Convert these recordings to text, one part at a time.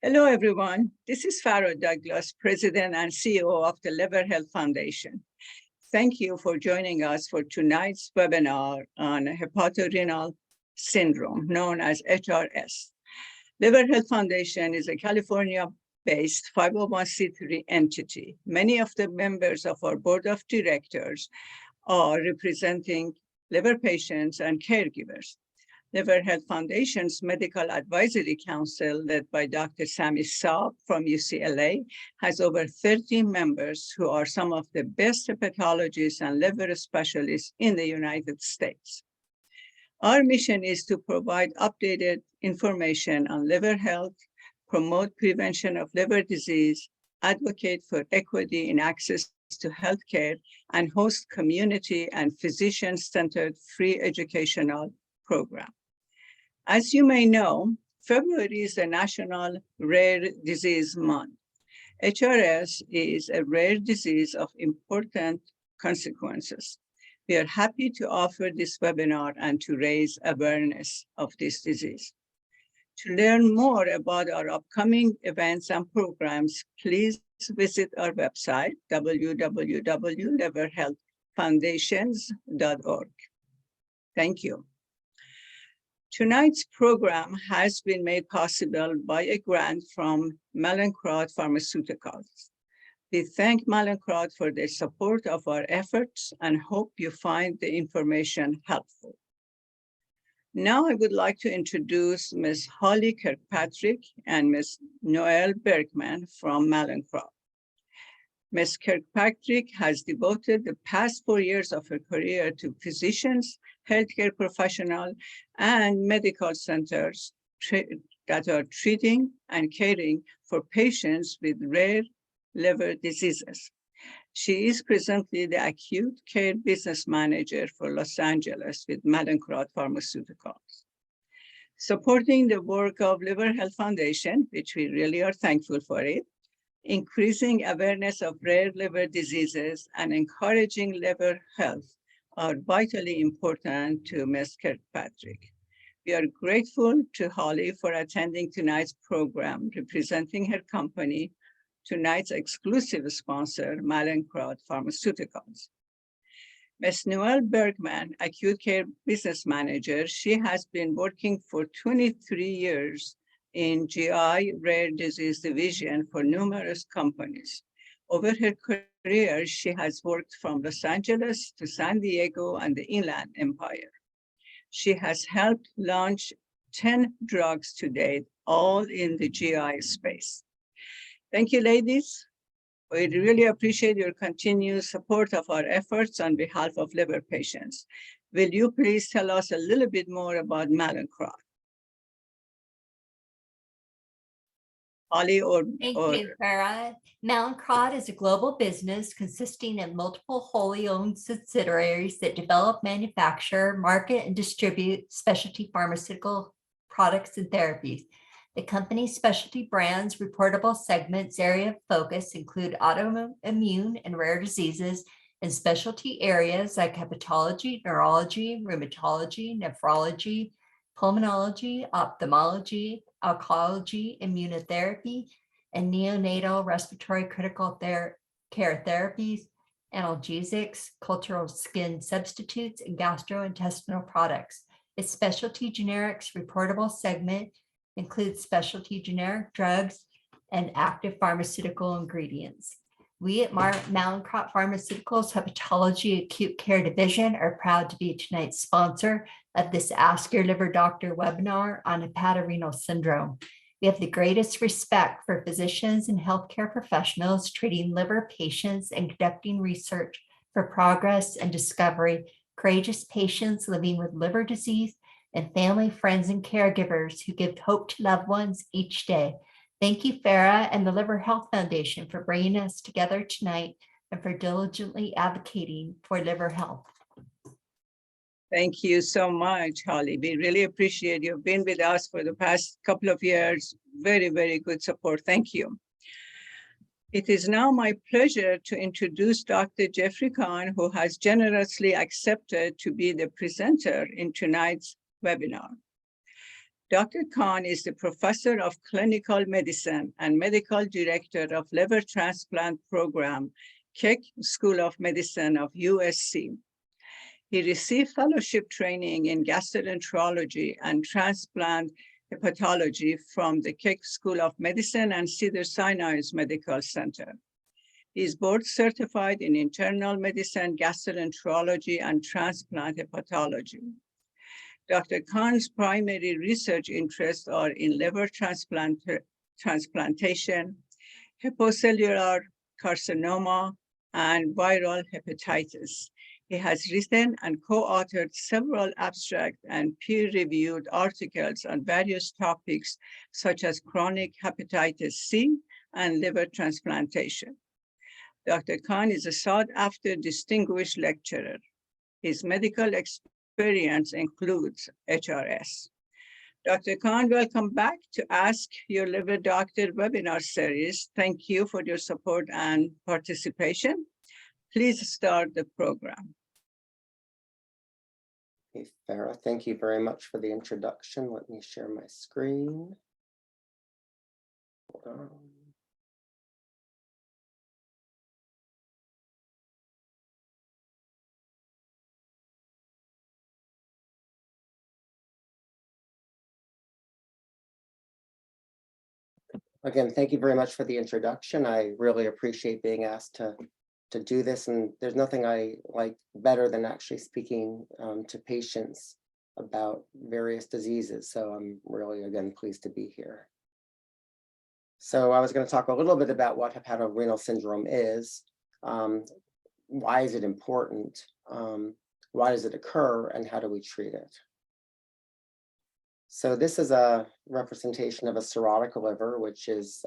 Hello, everyone. This is Farah Douglas, President and CEO of the Liver Health Foundation. Thank you for joining us for tonight's webinar on hepatorenal syndrome, known as HRS. Liver Health Foundation is a California-based 501c3 entity. Many of the members of our board of directors are representing liver patients and caregivers. Liver Health Foundation's Medical Advisory Council, led by Dr. Sami Saab from UCLA, has over 30 members who are some of the best hepatologists and liver specialists in the United States. Our mission is to provide updated information on liver health, promote prevention of liver disease, advocate for equity in access to healthcare, and host community and physician-centered free educational program. As you may know, February is the National Rare Disease Month. HRS is a rare disease of important consequences. We are happy to offer this webinar and to raise awareness of this disease. To learn more about our upcoming events and programs, please visit our website, www.liverhealthfoundations.org. Thank you. Tonight's program has been made possible by a grant from Mallinckrodt Pharmaceuticals. We thank Mallinckrodt for their support of our efforts and hope you find the information helpful. Now I would like to introduce Ms. Holly Kirkpatrick and Ms. Noelle Bergman from Mallinckrodt. Ms. Kirkpatrick has devoted the past 4 years of her career to physicians, healthcare professionals, and medical centers that are treating and caring for patients with rare liver diseases. She is presently the acute care business manager for Los Angeles with Mallinckrodt Pharmaceuticals. Supporting the work of Liver Health Foundation, which we really are thankful for it, increasing awareness of rare liver diseases and encouraging liver health are vitally important to Ms. Kirkpatrick. We are grateful to Holly for attending tonight's program, representing her company, tonight's exclusive sponsor, Mallinckrodt Pharmaceuticals. Ms. Noelle Bergman, acute care business manager, she has been working for 23 years in GI rare disease division for numerous companies. Over her career, she has worked from Los Angeles to San Diego and the Inland Empire. She has helped launch 10 drugs to date, all in the GI space. Thank you, ladies. We really appreciate your continued support of our efforts on behalf of liver patients. Will you please tell us a little bit more about Mallinckrodt? Holly Thank you, Farah. Mallinckrodt is a global business consisting of multiple wholly owned subsidiaries that develop, manufacture, market, and distribute specialty pharmaceutical products and therapies. The company's specialty brands, reportable segments, area of focus include autoimmune and rare diseases in specialty areas like hepatology, neurology, rheumatology, nephrology, pulmonology, ophthalmology, oncology, immunotherapy, and neonatal respiratory critical care therapies, analgesics, cultural skin substitutes, and gastrointestinal products. Its specialty generics reportable segment includes specialty generic drugs and active pharmaceutical ingredients. We at Mallinckrodt Pharmaceuticals Hepatology Acute Care Division are proud to be tonight's sponsor of this Ask Your Liver Doctor webinar on hepatorenal syndrome. We have the greatest respect for physicians and healthcare professionals treating liver patients and conducting research for progress and discovery, courageous patients living with liver disease, and family, friends, and caregivers who give hope to loved ones each day. Thank you, Farah and the Liver Health Foundation for bringing us together tonight and for diligently advocating for liver health. Thank you so much, Holly. We really appreciate you've been with us for the past couple of years. Very, very good support. Thank you. It is now my pleasure to introduce Dr. Jeffrey Kahn, who has generously accepted to be the presenter in tonight's webinar. Dr. Khan is the professor of clinical medicine and medical director of liver transplant program, Keck School of Medicine of USC. He received fellowship training in gastroenterology and transplant hepatology from the Keck School of Medicine and Cedars-Sinai Medical Center. He is board certified in internal medicine, gastroenterology, and transplant hepatology. Dr. Khan's primary research interests are in liver transplantation, hepatocellular carcinoma, and viral hepatitis. He has written and co-authored several abstract and peer-reviewed articles on various topics, such as chronic hepatitis C and liver transplantation. Dr. Khan is a sought-after distinguished lecturer. His medical experience includes HRS. Dr. Khan, welcome back to Ask Your Liver Doctor webinar series. Thank you for your support and participation. Please start the program. Hey, Farah, thank you very much for the introduction. Let me share my screen. Hold on. Again, thank you very much for the introduction. I really appreciate being asked to do this, and there's nothing I like better than actually speaking to patients about various diseases. So I'm really, again, pleased to be here. So I was going to talk a little bit about what hepatorenal syndrome is. Why is it important? Why does it occur, and how do we treat it? So this is a representation of a cirrhotic liver, which is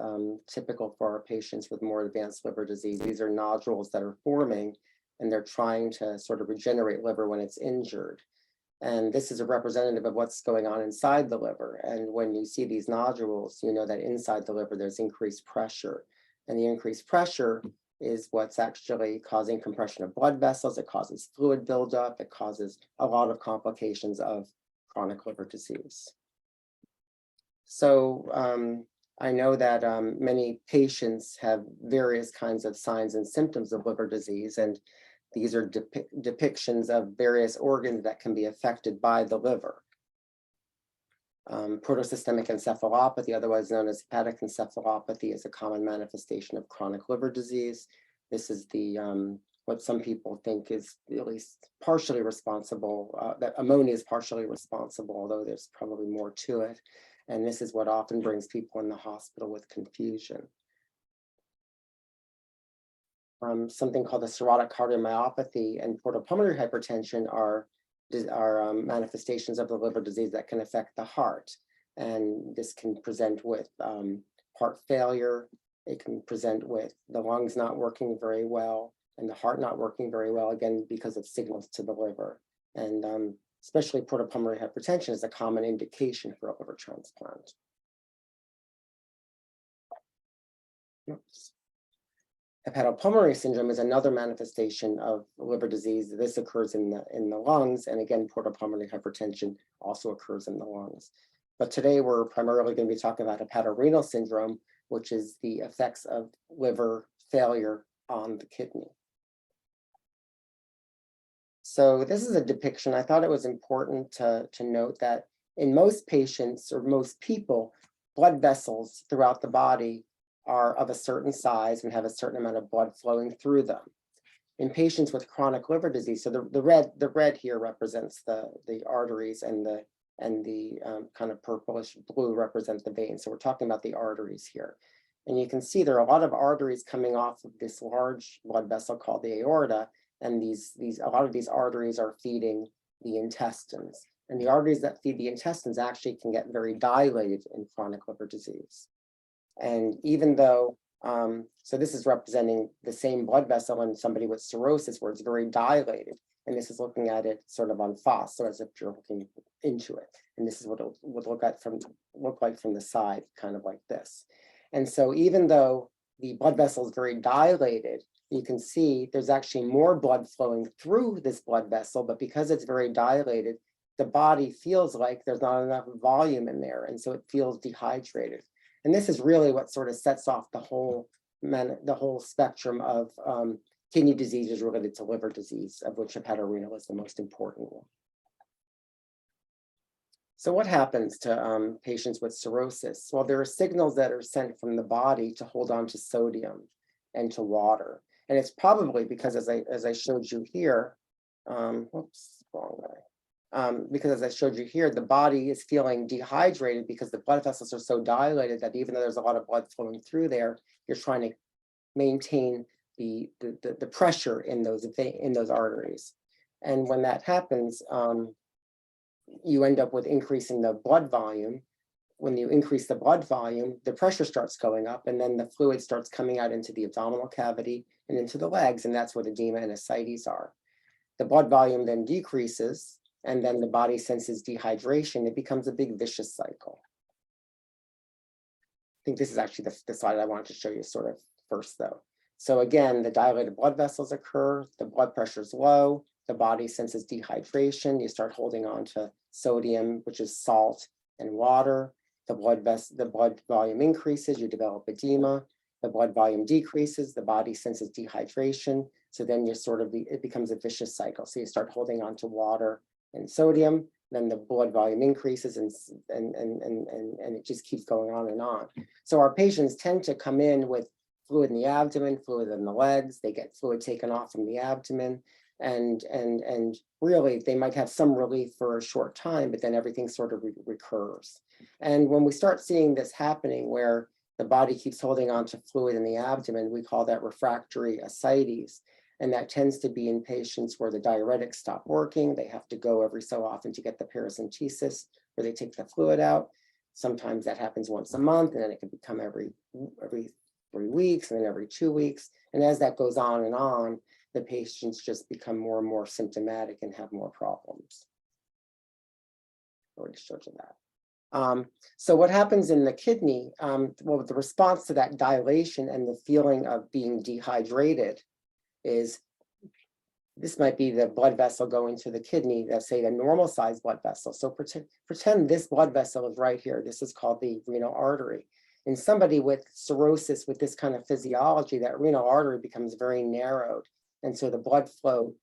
typical for our patients with more advanced liver disease. These are nodules that are forming, and they're trying to sort of regenerate liver when it's injured. And this is a representative of what's going on inside the liver. And when you see these nodules, you know that inside the liver, there's increased pressure. And the increased pressure is what's actually causing compression of blood vessels. It causes fluid buildup. It causes a lot of complications of chronic liver disease. So I know that many patients have various kinds of signs and symptoms of liver disease, and these are depictions of various organs that can be affected by the liver. Proto-systemic encephalopathy, otherwise known as hepatic encephalopathy, is a common manifestation of chronic liver disease. This is the what some people think is at least partially responsible, that ammonia is partially responsible, although there's probably more to it. And this is what often brings people in the hospital with confusion. Something called the cirrhotic cardiomyopathy and portopulmonary hypertension are manifestations of the liver disease that can affect the heart. And this can present with heart failure. It can present with the lungs not working very well and the heart not working very well, again, because of signals to the liver. And especially portopulmonary hypertension is a common indication for a liver transplant. Oops. Hepatopulmonary syndrome is another manifestation of liver disease. This occurs in the lungs, and again, portopulmonary hypertension also occurs in the lungs. But today we're primarily going to be talking about hepatorenal syndrome, which is the effects of liver failure on the kidney. So this is a depiction. I thought it was important to note that in most patients or most people, blood vessels throughout the body are of a certain size and have a certain amount of blood flowing through them. In patients with chronic liver disease, so the red here represents the arteries, and the kind of purplish blue represent the veins. So we're talking about the arteries here. And you can see there are a lot of arteries coming off of this large blood vessel called the aorta. And a lot of these arteries are feeding the intestines. And the arteries that feed the intestines actually can get very dilated in chronic liver disease. And even though, so this is representing the same blood vessel in somebody with cirrhosis where it's very dilated. And this is looking at it sort of on phos, so as if you're looking into it. And this is what it would look like from the side, kind of like this. And so even though the blood vessel is very dilated, you can see there's actually more blood flowing through this blood vessel, but because it's very dilated, the body feels like there's not enough volume in there, and so it feels dehydrated. And this is really what sort of sets off the whole spectrum of kidney diseases related to liver disease, of which hepatorenal is the most important one. So what happens to patients with cirrhosis? Well, there are signals that are sent from the body to hold on to sodium and to water. And it's probably because, as I showed you here, whoops, wrong way. Because as I showed you here, the body is feeling dehydrated because the blood vessels are so dilated that even though there's a lot of blood flowing through there, you're trying to maintain the pressure in those arteries. And when that happens, you end up with increasing the blood volume. When you increase the blood volume, the pressure starts going up, and then the fluid starts coming out into the abdominal cavity and into the legs, and that's what edema and ascites are. The blood volume then decreases, and then the body senses dehydration. It becomes a big vicious cycle. I think this is actually the slide I wanted to show you sort of first, though. So again, the dilated blood vessels occur, the blood pressure is low, the body senses dehydration, you start holding on to sodium, which is salt, and water. The blood volume increases, you develop edema. The blood volume decreases, the body senses dehydration. So then you it becomes a vicious cycle. So you start holding on to water and sodium, then the blood volume increases, and it just keeps going on and on. So our patients tend to come in with fluid in the abdomen, fluid in the legs, they get fluid taken off from the abdomen, and really they might have some relief for a short time, but then everything sort of recurs. And when we start seeing this happening where the body keeps holding on to fluid in the abdomen, we call that refractory ascites. And that tends to be in patients where the diuretics stop working. They have to go every so often to get the paracentesis, where they take the fluid out. Sometimes that happens once a month, and then it can become every 3 weeks, and then every 2 weeks. And as that goes on and on, the patients just become more and more symptomatic and have more problems. I already showed you that. So what happens in the kidney? Well, the response to that dilation and the feeling of being dehydrated is, this might be the blood vessel going to the kidney, let's say the normal sized blood vessel. So pretend this blood vessel is right here. This is called the renal artery. In somebody with cirrhosis with this kind of physiology, that renal artery becomes very narrowed. And so the blood flow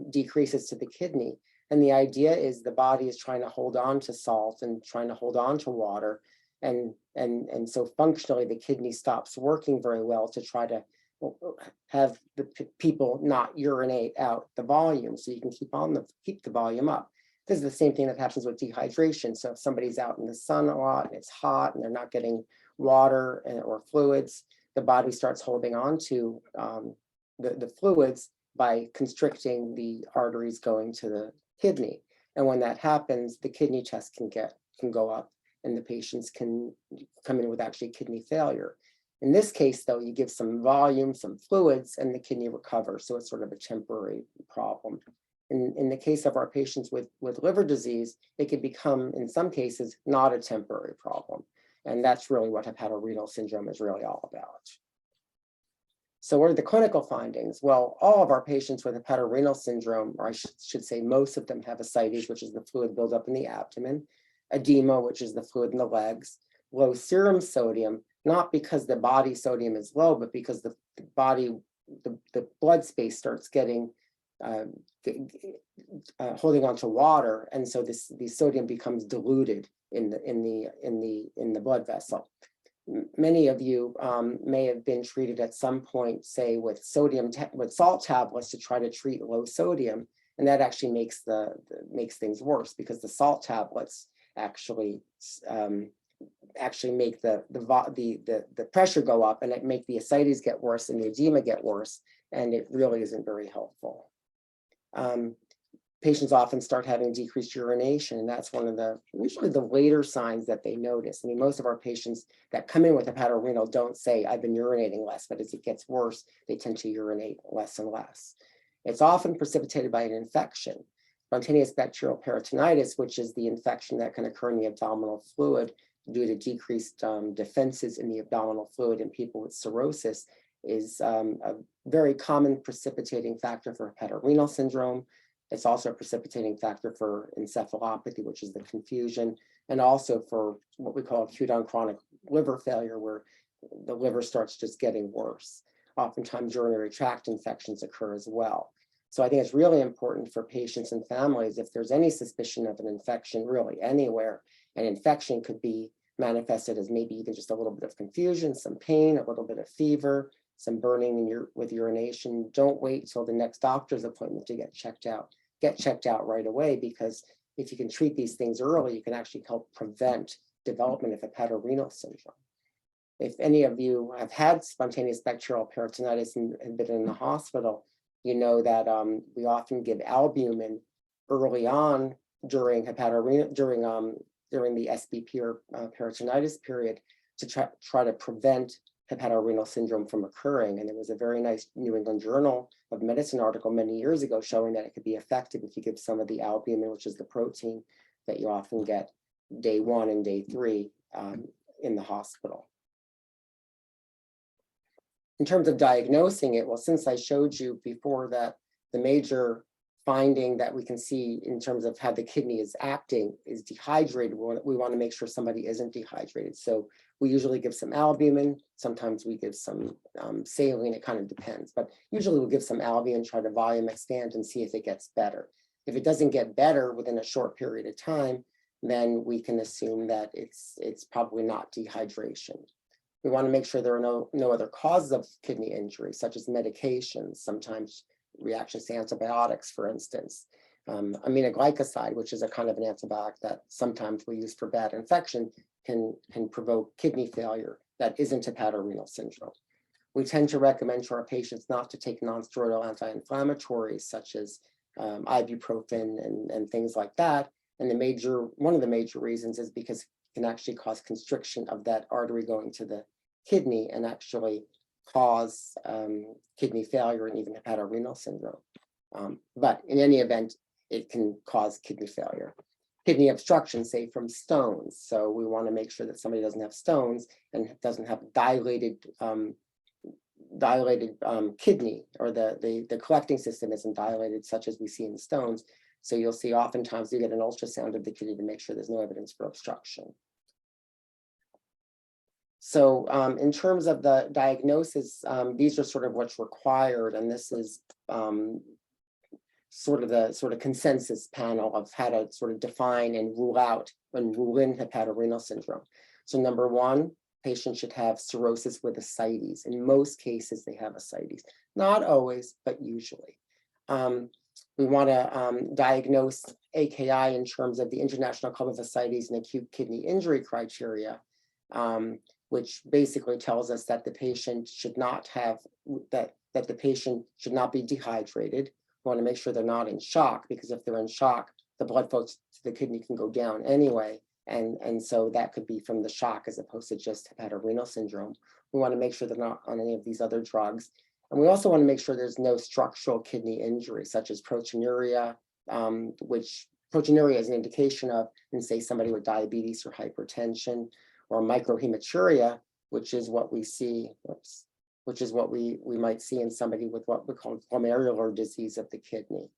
decreases to the kidney. And the idea is the body is trying to hold on to salt and trying to hold on to water. And so functionally, the kidney stops working very well to try to have the people not urinate out the volume, so you can keep the volume up. This is the same thing that happens with dehydration. So if somebody's out in the sun a lot and it's hot and they're not getting water or fluids, the body starts holding on to the fluids by constricting the arteries going to the kidney. And when that happens, the kidney test can go up, and the patients can come in with actually kidney failure. In this case, though, you give some volume, some fluids, and the kidney recovers. So it's sort of a temporary problem. In the case of our patients with liver disease, it could become, in some cases, not a temporary problem. And that's really what hepatorenal syndrome is really all about. So what are the clinical findings? Well, all of our patients with hepatorenal syndrome, or I should say most of them, have ascites, which is the fluid buildup in the abdomen, edema, which is the fluid in the legs, low serum sodium, not because the body sodium is low, but because the blood space starts getting holding on to water, and so the sodium becomes diluted in the blood vessel. Many of you may have been treated at some point, say with salt tablets to try to treat low sodium, and that actually makes things worse, because the salt tablets actually make the pressure go up, and it make the ascites get worse and the edema get worse, and it really isn't very helpful. Patients often start having decreased urination, and that's one of usually the later signs that they notice. I mean, most of our patients that come in with hepatorenal don't say, I've been urinating less, but as it gets worse, they tend to urinate less and less. It's often precipitated by an infection. Spontaneous bacterial peritonitis, which is the infection that can occur in the abdominal fluid due to decreased defenses in the abdominal fluid in people with cirrhosis, is a very common precipitating factor for hepatorenal syndrome. It's also a precipitating factor for encephalopathy, which is the confusion, and also for what we call acute on chronic liver failure, where the liver starts just getting worse. Oftentimes urinary tract infections occur as well. So I think it's really important for patients and families, if there's any suspicion of an infection really anywhere, an infection could be manifested as maybe even just a little bit of confusion, some pain, a little bit of fever, some burning in with urination. Don't wait till the next doctor's appointment to get checked out. Get checked out right away, because if you can treat these things early, you can actually help prevent development of hepatorenal syndrome. If any of you have had spontaneous bacterial peritonitis and been in the hospital, you know that we often give albumin early on during during the SBP or peritonitis period to try to prevent hepatorenal syndrome from occurring. And there was a very nice New England Journal of Medicine article many years ago showing that it could be effective if you give some of the albumin, which is the protein that you often get day 1 and day 3 in the hospital. In terms of diagnosing it, well, since I showed you before that the major finding that we can see in terms of how the kidney is acting is dehydrated, we want to make sure somebody isn't dehydrated. So we usually give some albumin. Sometimes we give some saline. It kind of depends, but usually we'll give some albumin, try to volume expand and see if it gets better. If it doesn't get better within a short period of time, then we can assume that it's probably not dehydration. We want to make sure there are no other causes of kidney injury, such as medications, sometimes reactions to antibiotics, for instance. Aminoglycoside, which is a kind of an antibiotic that sometimes we use for bad infection, can provoke kidney failure that isn't hepatorenal syndrome. We tend to recommend to our patients not to take non-steroidal anti-inflammatories such as ibuprofen and things like that. And one of the major reasons is because it can actually cause constriction of that artery going to the kidney and actually cause kidney failure and even hepatorenal syndrome. But in any event, it can cause kidney failure. Kidney obstruction, say from stones. So we want to make sure that somebody doesn't have stones and doesn't have dilated kidney, or the collecting system isn't dilated such as we see in stones. So you'll see oftentimes you get an ultrasound of the kidney to make sure there's no evidence for obstruction. So in terms of the diagnosis, these are sort of what's required, and this is sort of consensus panel of how to sort of define and rule out and rule in hepatorenal syndrome. So number 1, patients should have cirrhosis with ascites. In most cases, they have ascites. Not always, but usually. We want to diagnose AKI in terms of the International Club of Ascites and Acute Kidney Injury criteria, which basically tells us that the patient should not have that the patient should not be dehydrated. We want to make sure they're not in shock, because if they're in shock, the blood flow to the kidney can go down anyway. And so that could be from the shock as opposed to just hepatorenal syndrome. We want to make sure they're not on any of these other drugs. And we also want to make sure there's no structural kidney injury, such as proteinuria, which proteinuria is an indication of, in say, somebody with diabetes or hypertension, or microhematuria, which is what we see, which is what we might see in somebody with what we call glomerular disease of the kidney.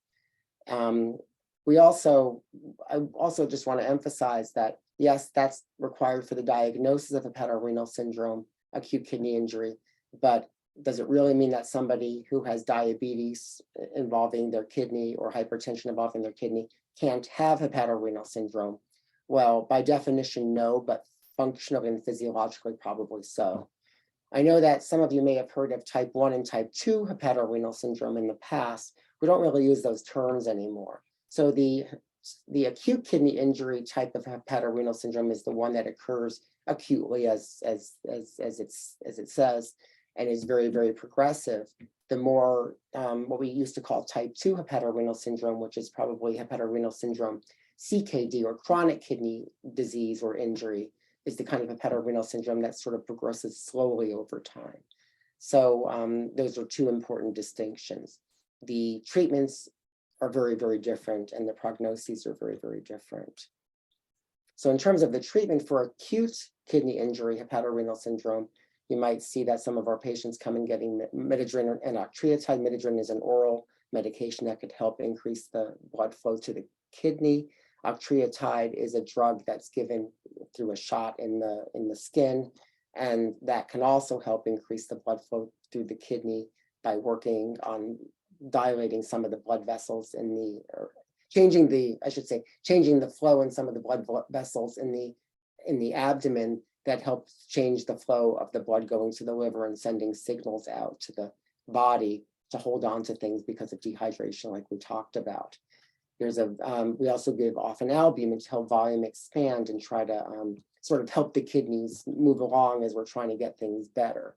I also just want to emphasize that, yes, that's required for the diagnosis of hepatorenal syndrome, acute kidney injury, but does it really mean that somebody who has diabetes involving their kidney or hypertension involving their kidney can't have hepatorenal syndrome? Well, by definition, no, but functionally and physiologically, probably so. I know that some of you may have heard of type 1 and type 2 hepatorenal syndrome in the past. We don't really use those terms anymore. So the acute kidney injury type of hepatorenal syndrome is the one that occurs acutely, as it says, and is very, very progressive. The more what we used to call type 2 hepatorenal syndrome, which is probably hepatorenal syndrome CKD, or chronic kidney disease or injury, is the kind of hepatorenal syndrome that sort of progresses slowly over time. So those are 2 important distinctions. The treatments are very, very different, and the prognoses are very, very different. So in terms of the treatment for acute kidney injury, hepatorenal syndrome, you might see that some of our patients come in getting midodrine and octreotide. Midodrine is an oral medication that could help increase the blood flow to the kidney. Octreotide is a drug that's given through a shot in the skin, and that can also help increase the blood flow through the kidney by working on dilating some of the blood vessels in the, or changing the flow in some of the blood vessels in the abdomen that helps change the flow of the blood going to the liver and sending signals out to the body to hold on to things because of dehydration, like we talked about. We also give often albumin to help volume expand and try to sort of help the kidneys move along as we're trying to get things better.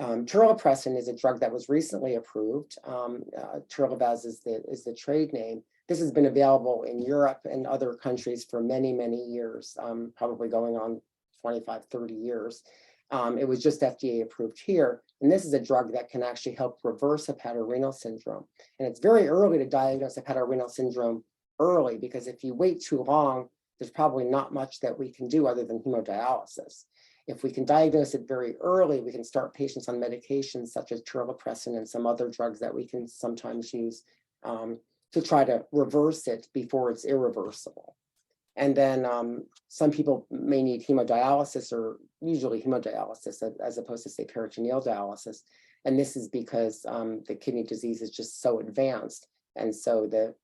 Terlipressin is a drug that was recently approved. Terlivaz is the trade name. This has been available in Europe and other countries for many, many years, probably going on 25, 30 years. It was just FDA approved here. And this is a drug that can actually help reverse hepatorenal syndrome. And it's very early to diagnose hepatorenal syndrome early, because if you wait too long, there's probably not much that we can do other than hemodialysis. If we can diagnose it very early, we can start patients on medications such as terlipressin and some other drugs that we can sometimes use to try to reverse it before it's irreversible. And then some people may need hemodialysis, or usually hemodialysis as opposed to, say, peritoneal dialysis. And this is because the kidney disease is just so advanced. And so the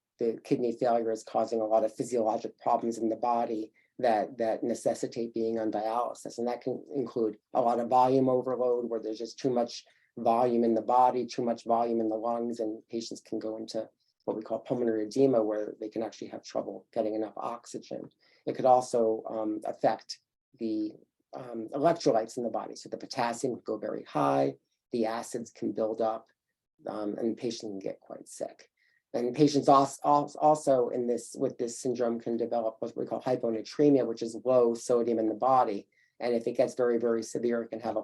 kidney failure is causing a lot of physiologic problems in the body that necessitate being on dialysis. And that can include a lot of volume overload, where there's just too much volume in the body, too much volume in the lungs, and patients can go into what we call pulmonary edema, where they can actually have trouble getting enough oxygen. It could also affect the electrolytes in the body. So the potassium can go very high, the acids can build up, and the patient can get quite sick. And patients also with this syndrome can develop what we call hyponatremia, which is low sodium in the body. And if it gets very, very severe, it can have a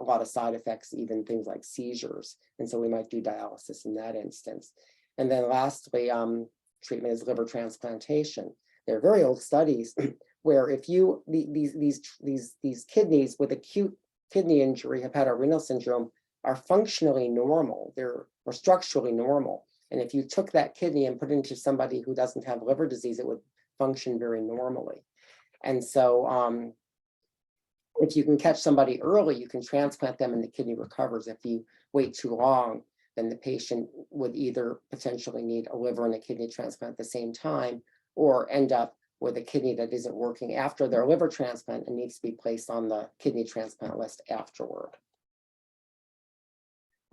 lot of side effects, even things like seizures. And so we might do dialysis in that instance. And then lastly, treatment is liver transplantation. There are very old studies where if these kidneys with acute kidney injury, hepatorenal syndrome, are functionally normal, they're structurally normal. And if you took that kidney and put it into somebody who doesn't have liver disease, it would function very normally. And so if you can catch somebody early, you can transplant them and the kidney recovers. If you wait too long, then the patient would either potentially need a liver and a kidney transplant at the same time, or end up with a kidney that isn't working after their liver transplant and needs to be placed on the kidney transplant list afterward.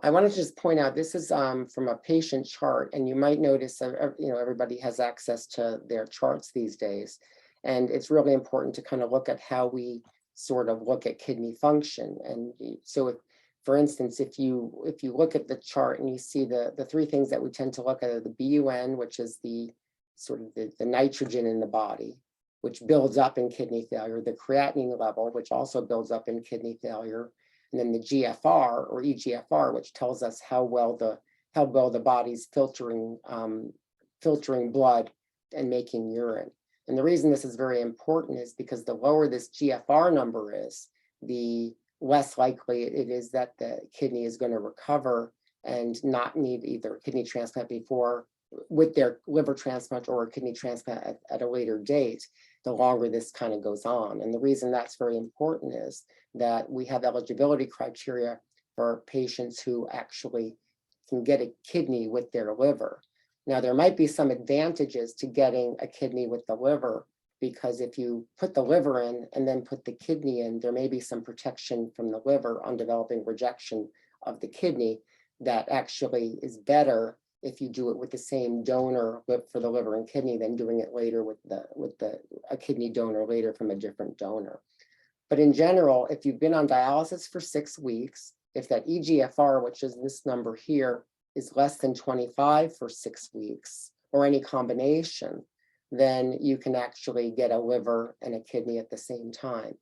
I want to just point out, this is from a patient chart, and you might notice, everybody has access to their charts these days. And it's really important to kind of look at how we sort of look at kidney function. And so for instance, if you look at the chart and you see the three things that we tend to look at are the BUN, which is the sort of the nitrogen in the body, which builds up in kidney failure, the creatinine level, which also builds up in kidney failure, and then the GFR or eGFR, which tells us how well the body's filtering blood and making urine. And the reason this is very important is because the lower this GFR number is, the less likely it is that the kidney is going to recover and not need either a kidney transplant with their liver transplant or a kidney transplant at a later date, the longer this kind of goes on. And the reason that's very important is that we have eligibility criteria for patients who actually can get a kidney with their liver. Now, there might be some advantages to getting a kidney with the liver, because if you put the liver in and then put the kidney in, there may be some protection from the liver on developing rejection of the kidney that actually is better if you do it with the same donor for the liver and kidney than doing it later with a kidney donor later from a different donor. But in general, if you've been on dialysis for 6 weeks, if that eGFR, which is this number here, is less than 25 for 6 weeks, or any combination, then you can actually get a liver and a kidney at the same time.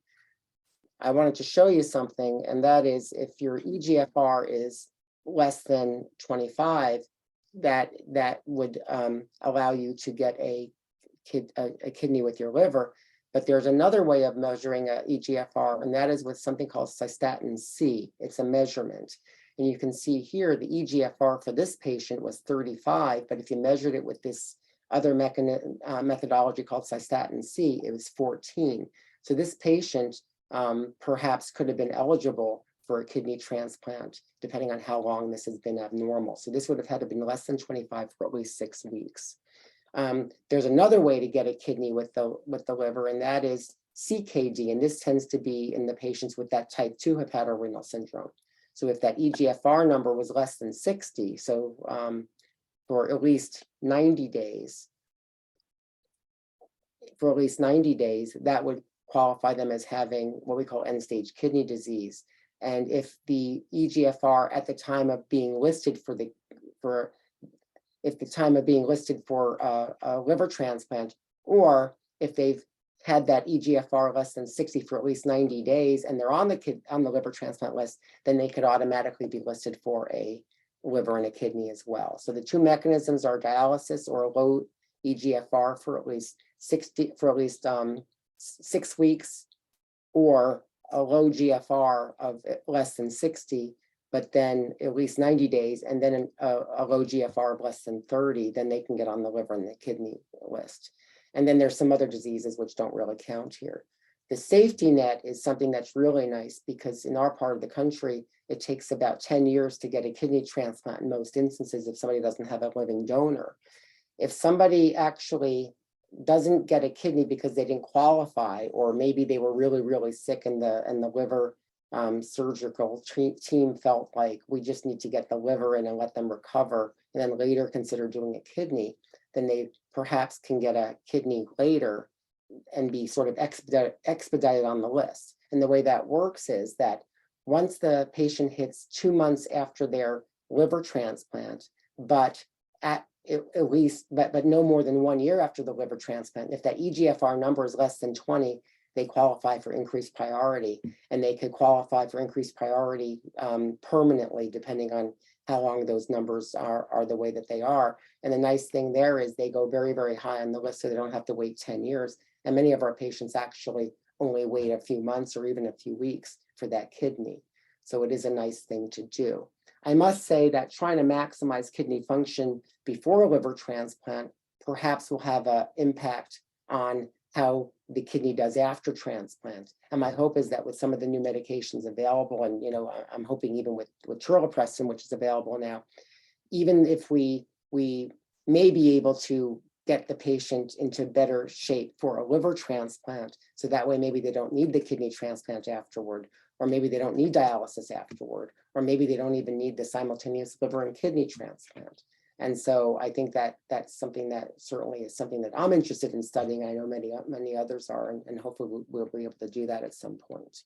I wanted to show you something, and that is if your eGFR is less than 25, that would allow you to get a kidney with your liver. But there's another way of measuring a eGFR, and that is with something called cystatin C. It's a measurement. And you can see here, the eGFR for this patient was 35, but if you measured it with this other methodology called cystatin C, it was 14. So this patient perhaps could have been eligible for a kidney transplant, depending on how long this has been abnormal. So this would have had to been less than 25 for at least 6 weeks. There's another way to get a kidney with the liver, and that is CKD, and this tends to be in the patients with that type 2 hepatorenal syndrome. So if that eGFR number was less than 60, so for at least 90 days, that would qualify them as having what we call end-stage kidney disease. And if the eGFR at the time of being listed for a liver transplant, or if they've had that eGFR less than 60 for at least 90 days and they're on the liver transplant list, then they could automatically be listed for a liver and a kidney as well. So the two mechanisms are dialysis or a low eGFR for at least 6 weeks, or a low GFR of less than 60, but then at least 90 days, and then a low GFR of less than 30, then they can get on the liver and the kidney list. And then there's some other diseases which don't really count here. The safety net is something that's really nice, because in our part of the country, it takes about 10 years to get a kidney transplant in most instances if somebody doesn't have a living donor. If somebody actually doesn't get a kidney because they didn't qualify, or maybe they were really, really sick and the liver surgical team felt like we just need to get the liver in and let them recover, and then later consider doing a kidney, then they perhaps can get a kidney later and be sort of expedited on the list. And the way that works is that once the patient hits 2 months after their liver transplant, but no more than 1 year after the liver transplant, if that eGFR number is less than 20, they qualify for increased priority, and they could qualify for increased priority permanently, depending on how long those numbers are the way that they are. And the nice thing there is they go very, very high on the list, so they don't have to wait 10 years. And many of our patients actually only wait a few months or even a few weeks for that kidney. So it is a nice thing to do. I must say that trying to maximize kidney function before a liver transplant perhaps will have an impact on how the kidney does after transplant. And my hope is that with some of the new medications available, and I'm hoping even with terlipressin, which is available now, even if we may be able to get the patient into better shape for a liver transplant, so that way maybe they don't need the kidney transplant afterward, or maybe they don't need dialysis afterward, or maybe they don't even need the simultaneous liver and kidney transplant. And so I think that that's something that certainly is something that I'm interested in studying. I know many others are, and hopefully we'll be able to do that at some point.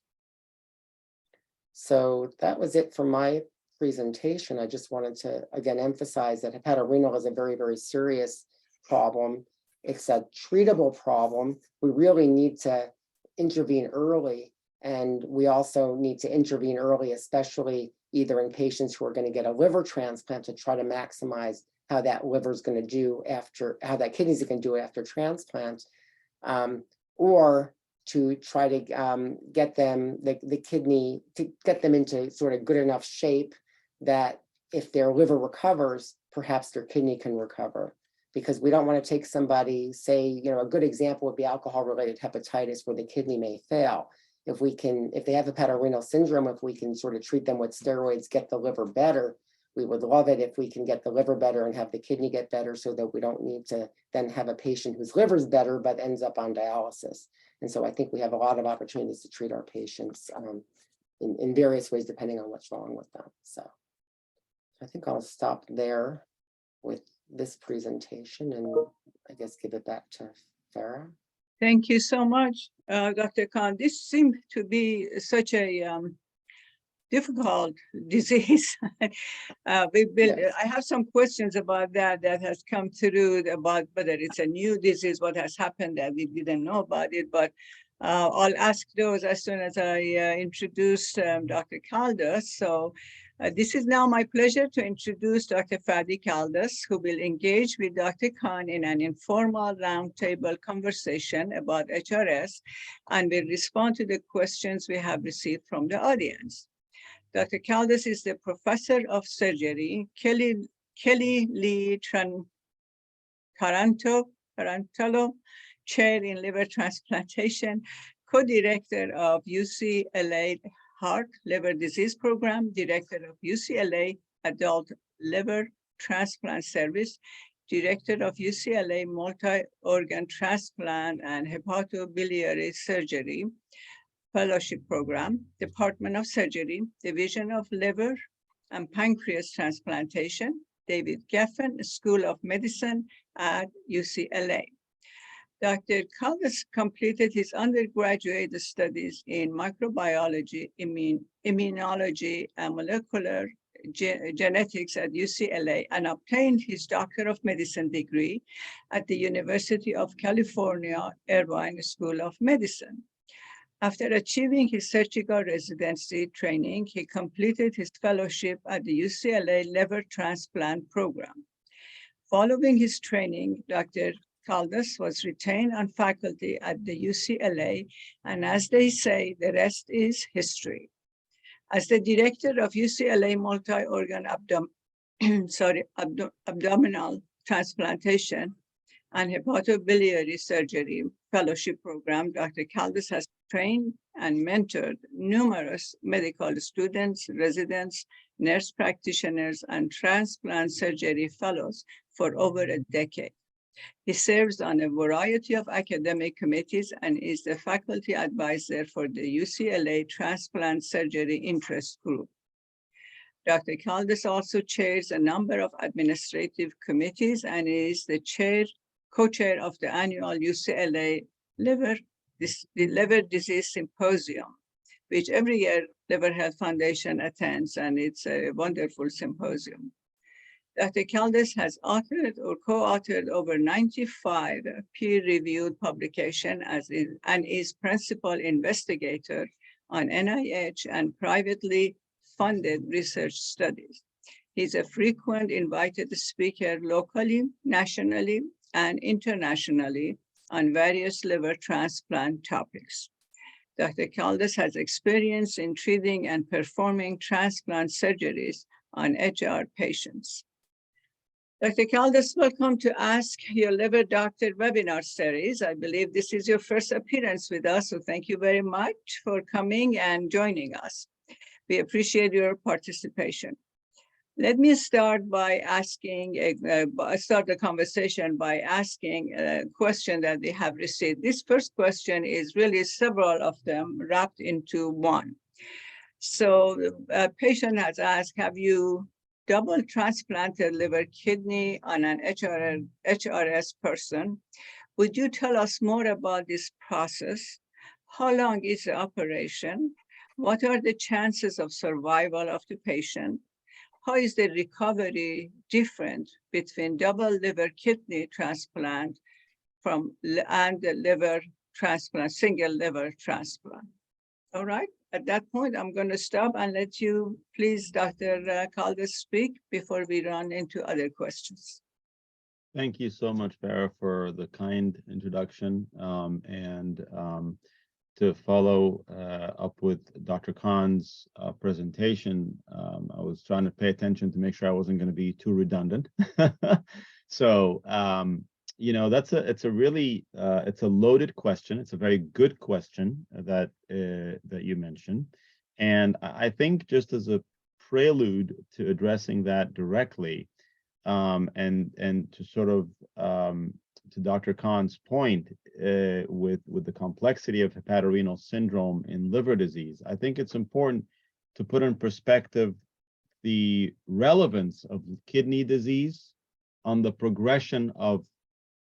So that was it for my presentation. I just wanted to again emphasize that hepatorenal is a very, very serious problem. It's a treatable problem. We really need to intervene early, and we also need to intervene early, especially either in patients who are going to get a liver transplant, to try to maximize how that liver is going to do how that kidney is going to do after transplant, or to try to get them the kidney, to get them into sort of good enough shape that if their liver recovers, perhaps their kidney can recover. Because we don't want to take somebody, say, a good example would be alcohol-related hepatitis, where the kidney may fail. If they have hepatorenal syndrome, if we can sort of treat them with steroids, get the liver better, we would love it if we can get the liver better and have the kidney get better, so that we don't need to then have a patient whose liver's better but ends up on dialysis. And so I think we have a lot of opportunities to treat our patients in various ways, depending on what's wrong with them. So I think I'll stop there with this presentation and I guess give it back to Farah. Thank you so much, Dr. Khan. This seemed to be such a difficult disease. Yes. I have some questions about that has come through, about whether it's a new disease, what has happened that we didn't know about it, but I'll ask those as soon as I introduce Dr. Caldas. So this is now my pleasure to introduce Dr. Fadi Caldas, who will engage with Dr. Khan in an informal roundtable conversation about HRS and will respond to the questions we have received from the audience. Dr. Caldas is the professor of surgery, Kelly Lee Carantolo Chair in Liver Transplantation, co-director of UCLA Heart Liver Disease Program, director of UCLA Adult Liver Transplant Service, director of UCLA Multi-Organ Transplant and Hepatobiliary Surgery Fellowship Program, Department of Surgery, Division of Liver and Pancreas Transplantation, David Geffen School of Medicine at UCLA. Dr. Caldas completed his undergraduate studies in microbiology, immunology, and molecular genetics at UCLA and obtained his Doctor of Medicine degree at the University of California, Irvine School of Medicine. After achieving his surgical residency training, he completed his fellowship at the UCLA Liver Transplant Program. Following his training, Dr. Caldas was retained on faculty at the UCLA, and as they say, the rest is history. As the director of UCLA Multi-Organ Abdominal Transplantation and Hepatobiliary Surgery Fellowship Program, Dr. Caldas has trained and mentored numerous medical students, residents, nurse practitioners, and transplant surgery fellows for over a decade. He serves on a variety of academic committees and is the faculty advisor for the UCLA Transplant Surgery Interest Group. Dr. Caldas also chairs a number of administrative committees and is the co-chair of the annual UCLA Liver Disease Symposium, which every year Liver Health Foundation attends, and it's a wonderful symposium. Dr. Caldas has authored or co-authored over 95 peer-reviewed publications and is principal investigator on NIH and privately funded research studies. He's a frequent invited speaker locally, nationally, and internationally on various liver transplant topics. Dr. Caldas has experience in treating and performing transplant surgeries on HR patients. Dr. Caldas, welcome to Ask Your Liver Doctor webinar series. I believe this is your first appearance with us, so thank you very much for coming and joining us. We appreciate your participation. Let me start by start the conversation by asking a question that we have received. This first question is really several of them wrapped into one. So a patient has asked, have you double transplanted liver kidney on an HRS person? Would you tell us more about this process? How long is the operation? What are the chances of survival of the patient? How is the recovery different between double liver kidney transplant and the liver transplant, single liver transplant? All right, at that point, I'm going to stop and let you, please, Dr. Caldas, speak before we run into other questions. Thank you so much, Farah, for the kind introduction to follow up with Dr. Khan's presentation. I was trying to pay attention to make sure I wasn't going to be too redundant. So, you know, it's a loaded question. It's a very good question that you mentioned. And I think just as a prelude to addressing that directly, and to sort of to Dr. Khan's point with the complexity of hepatorenal syndrome in liver disease, I think it's important to put in perspective the relevance of kidney disease on the progression of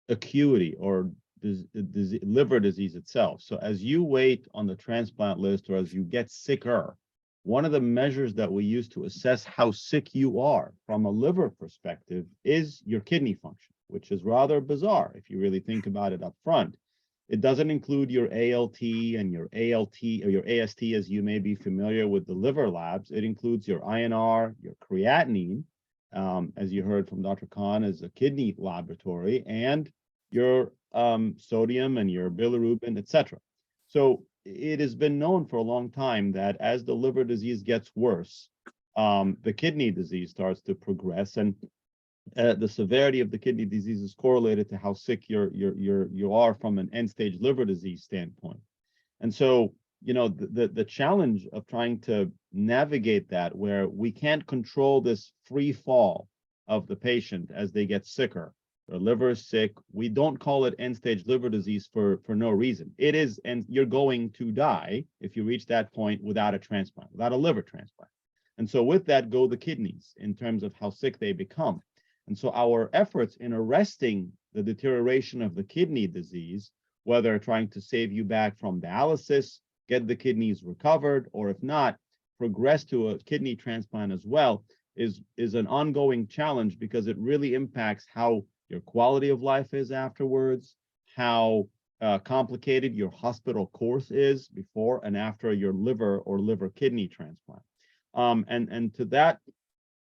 acuity or liver disease itself. So as you wait on the transplant list or as you get sicker, one of the measures that we use to assess how sick you are from a liver perspective is your kidney function, which is rather bizarre if you really think about it up front. It doesn't include your ALT and your ALT or your AST, as you may be familiar with the liver labs. It includes your INR, your creatinine, as you heard from Dr. Khan, is a kidney laboratory, and your sodium and your bilirubin, etc. So it has been known for a long time that as the liver disease gets worse, the kidney disease starts to progress, and the severity of the kidney disease is correlated to how sick you are from an end-stage liver disease standpoint. And so, the challenge of trying to navigate that, where we can't control this free fall of the patient as they get sicker. Their liver is sick. We don't call it end-stage liver disease for no reason. It is, and you're going to die if you reach that point without a transplant, without a liver transplant. And so with that go the kidneys in terms of how sick they become. And so our efforts in arresting the deterioration of the kidney disease, whether trying to save you back from dialysis, get the kidneys recovered, or if not, progress to a kidney transplant as well, is an ongoing challenge, because it really impacts how your quality of life is afterwards, how complicated your hospital course is before and after your liver or liver kidney transplant. And to that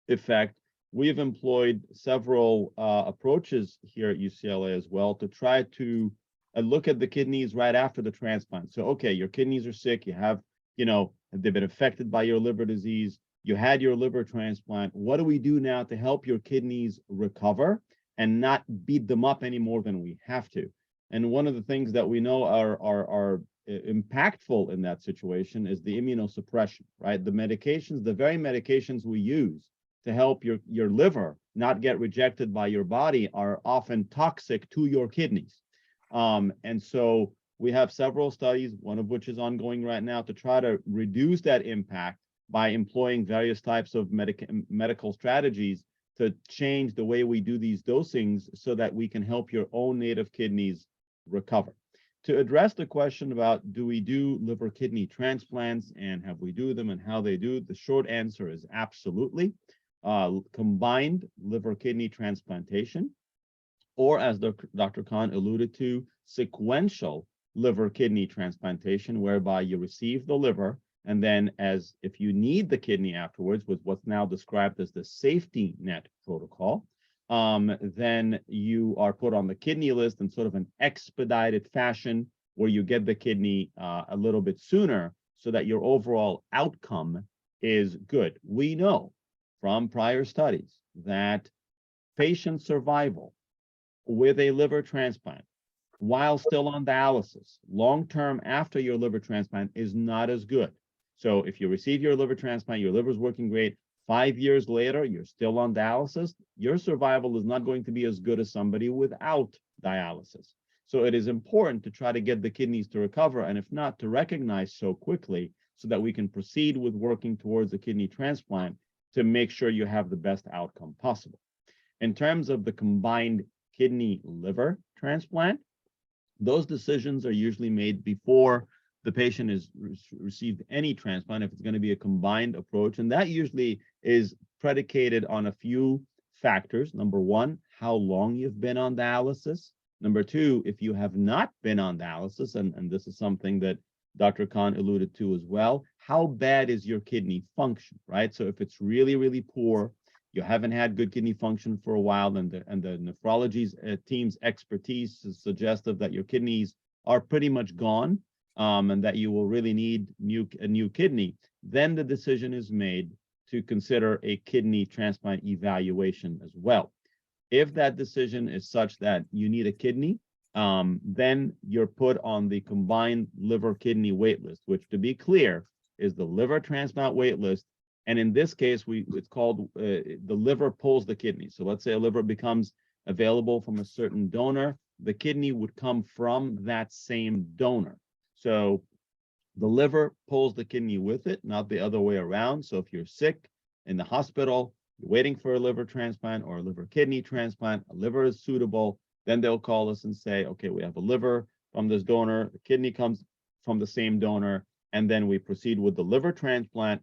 effect, we've employed several approaches here at UCLA as well to try to look at the kidneys right after the transplant. So, okay, your kidneys are sick, you have, they've been affected by your liver disease, you had your liver transplant. What do we do now to help your kidneys recover and not beat them up any more than we have to? And one of the things that we know are impactful in that situation is the immunosuppression, right? The medications, the very medications we use to help your liver not get rejected by your body are often toxic to your kidneys. And so we have several studies, one of which is ongoing right now, to try to reduce that impact by employing various types of medical strategies to change the way we do these dosings so that we can help your own native kidneys recover. To address the question about do we do liver kidney transplants and have we do them and how they do, the short answer is absolutely. Combined liver kidney transplantation, or as Dr. Khan alluded to, sequential liver kidney transplantation, whereby you receive the liver, and then if you need the kidney afterwards, with what's now described as the safety net protocol, then you are put on the kidney list in sort of an expedited fashion where you get the kidney a little bit sooner so that your overall outcome is good. We know from prior studies that patient survival with a liver transplant while still on dialysis long-term after your liver transplant is not as good. So if you receive your liver transplant, your liver is working great, 5 years later, you're still on dialysis, your survival is not going to be as good as somebody without dialysis. So it is important to try to get the kidneys to recover, and if not, to recognize so quickly so that we can proceed with working towards a kidney transplant to make sure you have the best outcome possible. In terms of the combined kidney liver transplant, those decisions are usually made before the patient has received any transplant, if it's going to be a combined approach. And that usually is predicated on a few factors. Number one, how long you've been on dialysis. Number two, if you have not been on dialysis, and this is something that Dr. Khan alluded to as well, how bad is your kidney function, right? So if it's really, really poor, you haven't had good kidney function for a while, and the nephrology's team's expertise is suggestive that your kidneys are pretty much gone, and that you will really need a new kidney, then the decision is made to consider a kidney transplant evaluation as well. If that decision is such that you need a kidney, then you're put on the combined liver kidney wait list, which, to be clear, is the liver transplant wait list. And in this case, it's called the liver pulls the kidney. So let's say a liver becomes available from a certain donor, the kidney would come from that same donor. So the liver pulls the kidney with it, not the other way around. So if you're sick in the hospital, you're waiting for a liver transplant or a liver kidney transplant, a liver is suitable, then they'll call us and say, okay, we have a liver from this donor, the kidney comes from the same donor, and then we proceed with the liver transplant.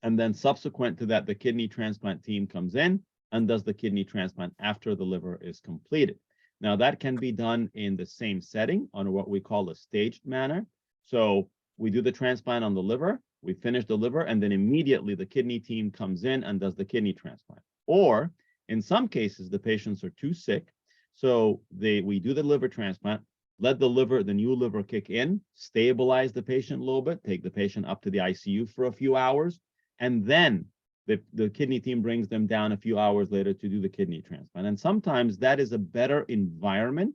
And then subsequent to that, the kidney transplant team comes in and does the kidney transplant after the liver is completed. Now, that can be done in the same setting on what we call a staged manner. So we do the transplant on the liver, we finish the liver, and then immediately the kidney team comes in and does the kidney transplant. Or in some cases, the patients are too sick, so we do the liver transplant, let the new liver kick in, stabilize the patient a little bit, take the patient up to the ICU for a few hours, and then the kidney team brings them down a few hours later to do the kidney transplant. And sometimes that is a better environment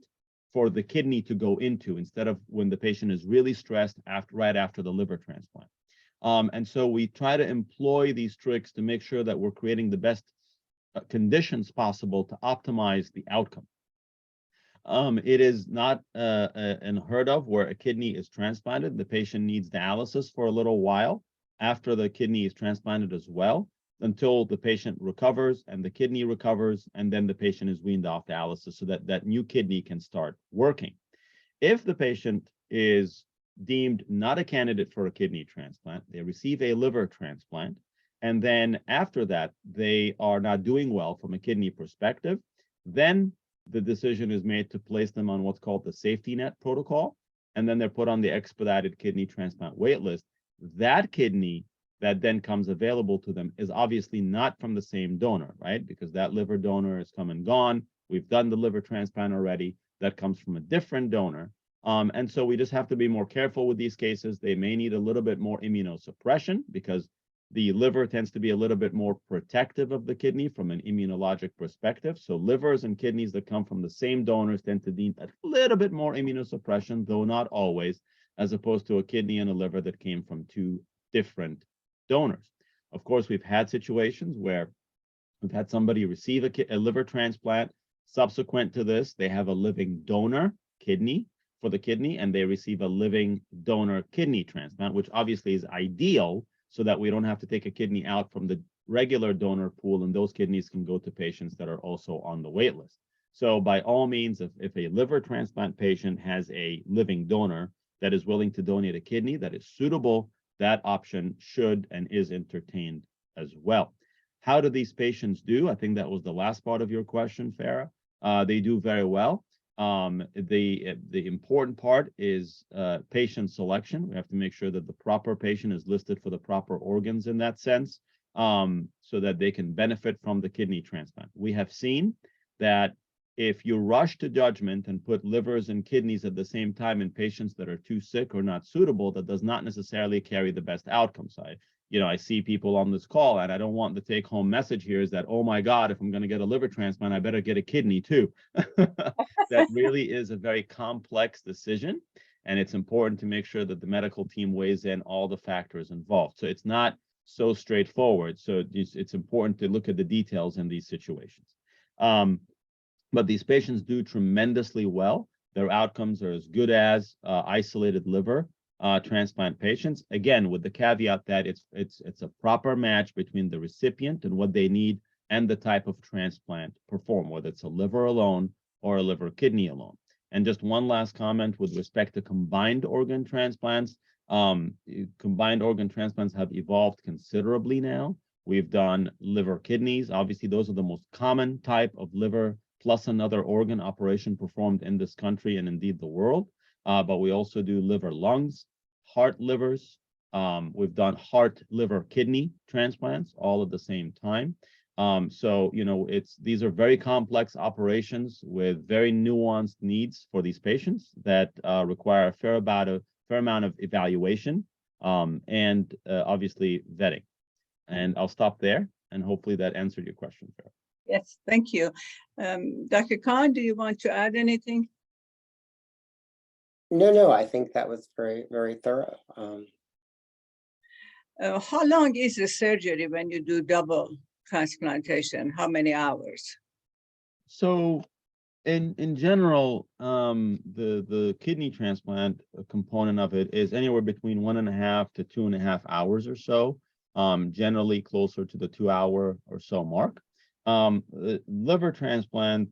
for the kidney to go into instead of when the patient is really stressed right after the liver transplant. And so we try to employ these tricks to make sure that we're creating the best conditions possible to optimize the outcome. It is not unheard of where a kidney is transplanted. The patient needs dialysis for a little while after the kidney is transplanted as well, until the patient recovers and the kidney recovers, and then the patient is weaned off dialysis so that that new kidney can start working. If the patient is deemed not a candidate for a kidney transplant, they receive a liver transplant, and then after that, they are not doing well from a kidney perspective, then the decision is made to place them on what's called the safety net protocol, and then they're put on the expedited kidney transplant wait list. That kidney that then comes available to them is obviously not from the same donor, right? Because that liver donor is come and gone. We've done the liver transplant already. That comes from a different donor. And so we just have to be more careful with these cases. They may need a little bit more immunosuppression because the liver tends to be a little bit more protective of the kidney from an immunologic perspective. So livers and kidneys that come from the same donors tend to need a little bit more immunosuppression, though not always, as opposed to a kidney and a liver that came from two different donors. Of course, we've had situations where we've had somebody receive a liver transplant. Subsequent to this, they have a living donor kidney for the kidney, and they receive a living donor kidney transplant, which obviously is ideal so that we don't have to take a kidney out from the regular donor pool, and those kidneys can go to patients that are also on the wait list. So by all means, if a liver transplant patient has a living donor that is willing to donate a kidney that is suitable, that option should and is entertained as well. How do these patients do? I think that was the last part of your question, Farah. They do very well. The important part is patient selection. We have to make sure that the proper patient is listed for the proper organs in that sense, so that they can benefit from the kidney transplant. We have seen that if you rush to judgment and put livers and kidneys at the same time in patients that are too sick or not suitable, that does not necessarily carry the best outcomes. I see people on this call, and I don't want the take-home message here is that, oh my God, if I'm going to get a liver transplant, I better get a kidney too. That really is a very complex decision, and it's important to make sure that the medical team weighs in all the factors involved. So it's not so straightforward. So it's important to look at the details in these situations. But these patients do tremendously well. Their outcomes are as good as isolated liver transplant patients. Again, with the caveat that it's a proper match between the recipient and what they need and the type of transplant performed, whether it's a liver alone or a liver kidney alone. And just one last comment with respect to combined organ transplants. Combined organ transplants have evolved considerably now. We've done liver kidneys. Obviously, those are the most common type of liver plus another organ operation performed in this country and indeed the world. But we also do liver lungs, heart livers. We've done heart, liver, kidney transplants all at the same time. So, these are very complex operations with very nuanced needs for these patients that require a fair amount of evaluation and obviously vetting. And I'll stop there, and hopefully that answered your question, Farah. Yes, thank you. Dr. Khan, do you want to add anything? No, I think that was very, very thorough. How long is the surgery when you do double transplantation? How many hours? So in general, the kidney transplant component of it is anywhere between 1.5 to 2.5 hours or so, generally closer to the 2-hour or so mark. Liver transplant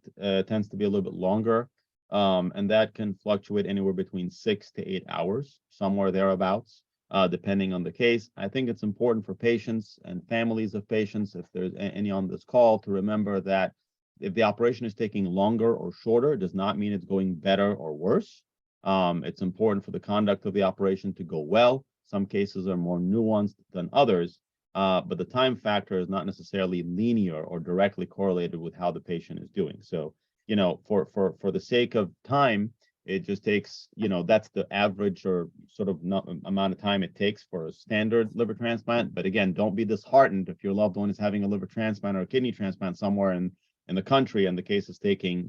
tends to be a little bit longer, and that can fluctuate anywhere between 6 to 8 hours, somewhere thereabouts, depending on the case. I think it's important for patients and families of patients, if there's any on this call, to remember that if the operation is taking longer or shorter, it does not mean it's going better or worse. It's important for the conduct of the operation to go well. Some cases are more nuanced than others. But the time factor is not necessarily linear or directly correlated with how the patient is doing. So, for the sake of time, It just takes, that's the average or sort of amount of time it takes for a standard liver transplant. But again, don't be disheartened if your loved one is having a liver transplant or a kidney transplant somewhere in the country and the case is taking,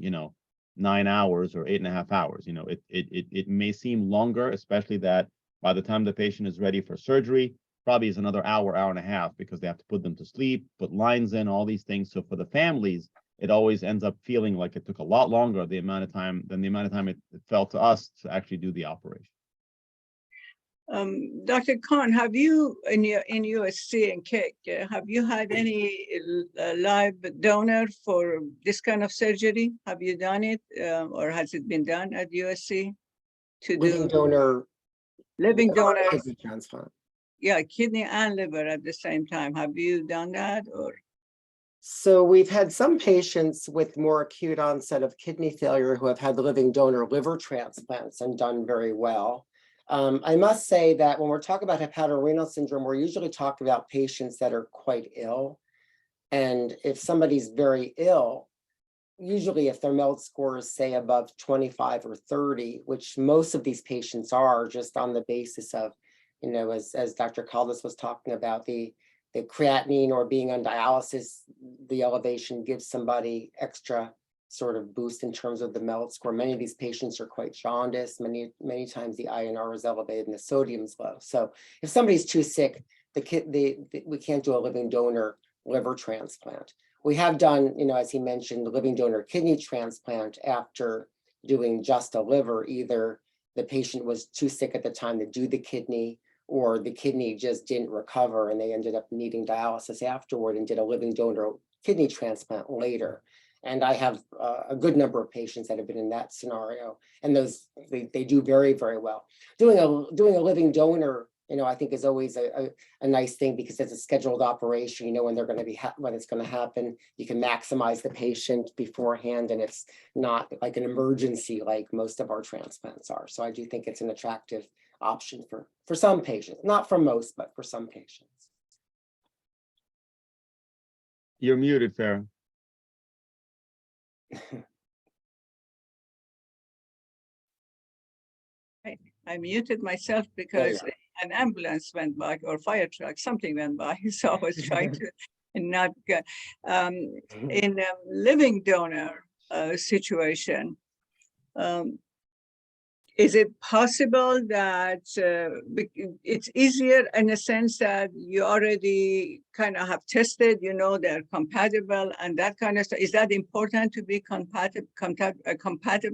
9 hours or 8.5 hours. It may seem longer, especially that by the time the patient is ready for surgery, probably is another hour, hour and a half, because they have to put them to sleep, put lines in, all these things. So for the families, it always ends up feeling like it took a lot longer the amount of time it felt to us to actually do the operation. Dr. Khan, have you in USC and KIC, have you had any live donor for this kind of surgery? Have you done it, or has it been done at USC to Living do donor, living liver or donor? kidney transplant. Yeah, kidney and liver at the same time. Have you done that, or? So we've had some patients with more acute onset of kidney failure who have had the living donor liver transplants and done very well. I must say that when we're talking about hepatorenal syndrome, we're usually talking about patients that are quite ill. And if somebody's very ill, usually if their MELD score is say above 25 or 30, which most of these patients are, just on the basis of, as Dr. Caldas was talking about, the creatinine or being on dialysis, the elevation gives somebody extra sort of boost in terms of the MELD score. Many of these patients are quite jaundiced. Many times the INR is elevated and the sodium is low. So if somebody's too sick, we can't do a living donor liver transplant. We have done, as he mentioned, the living donor kidney transplant after doing just a liver. Either the patient was too sick at the time to do the kidney, or the kidney just didn't recover and they ended up needing dialysis afterward and did a living donor kidney transplant later. And I have a good number of patients that have been in that scenario, and those they do very, very well. Doing a living donor, I think is always a nice thing, because it's a scheduled operation. When they're going to be when it's going to happen. You can maximize the patient beforehand, and it's not like an emergency like most of our transplants are. So I do think it's an attractive option for some patients, not for most, but for some patients. You're muted, Farah. I muted myself because an ambulance went by, or fire truck, something went by. So I was trying to not get in a living donor situation. Is it possible that it's easier in a sense that you already kind of have tested, they're compatible and that kind of stuff? Is that important to be compatible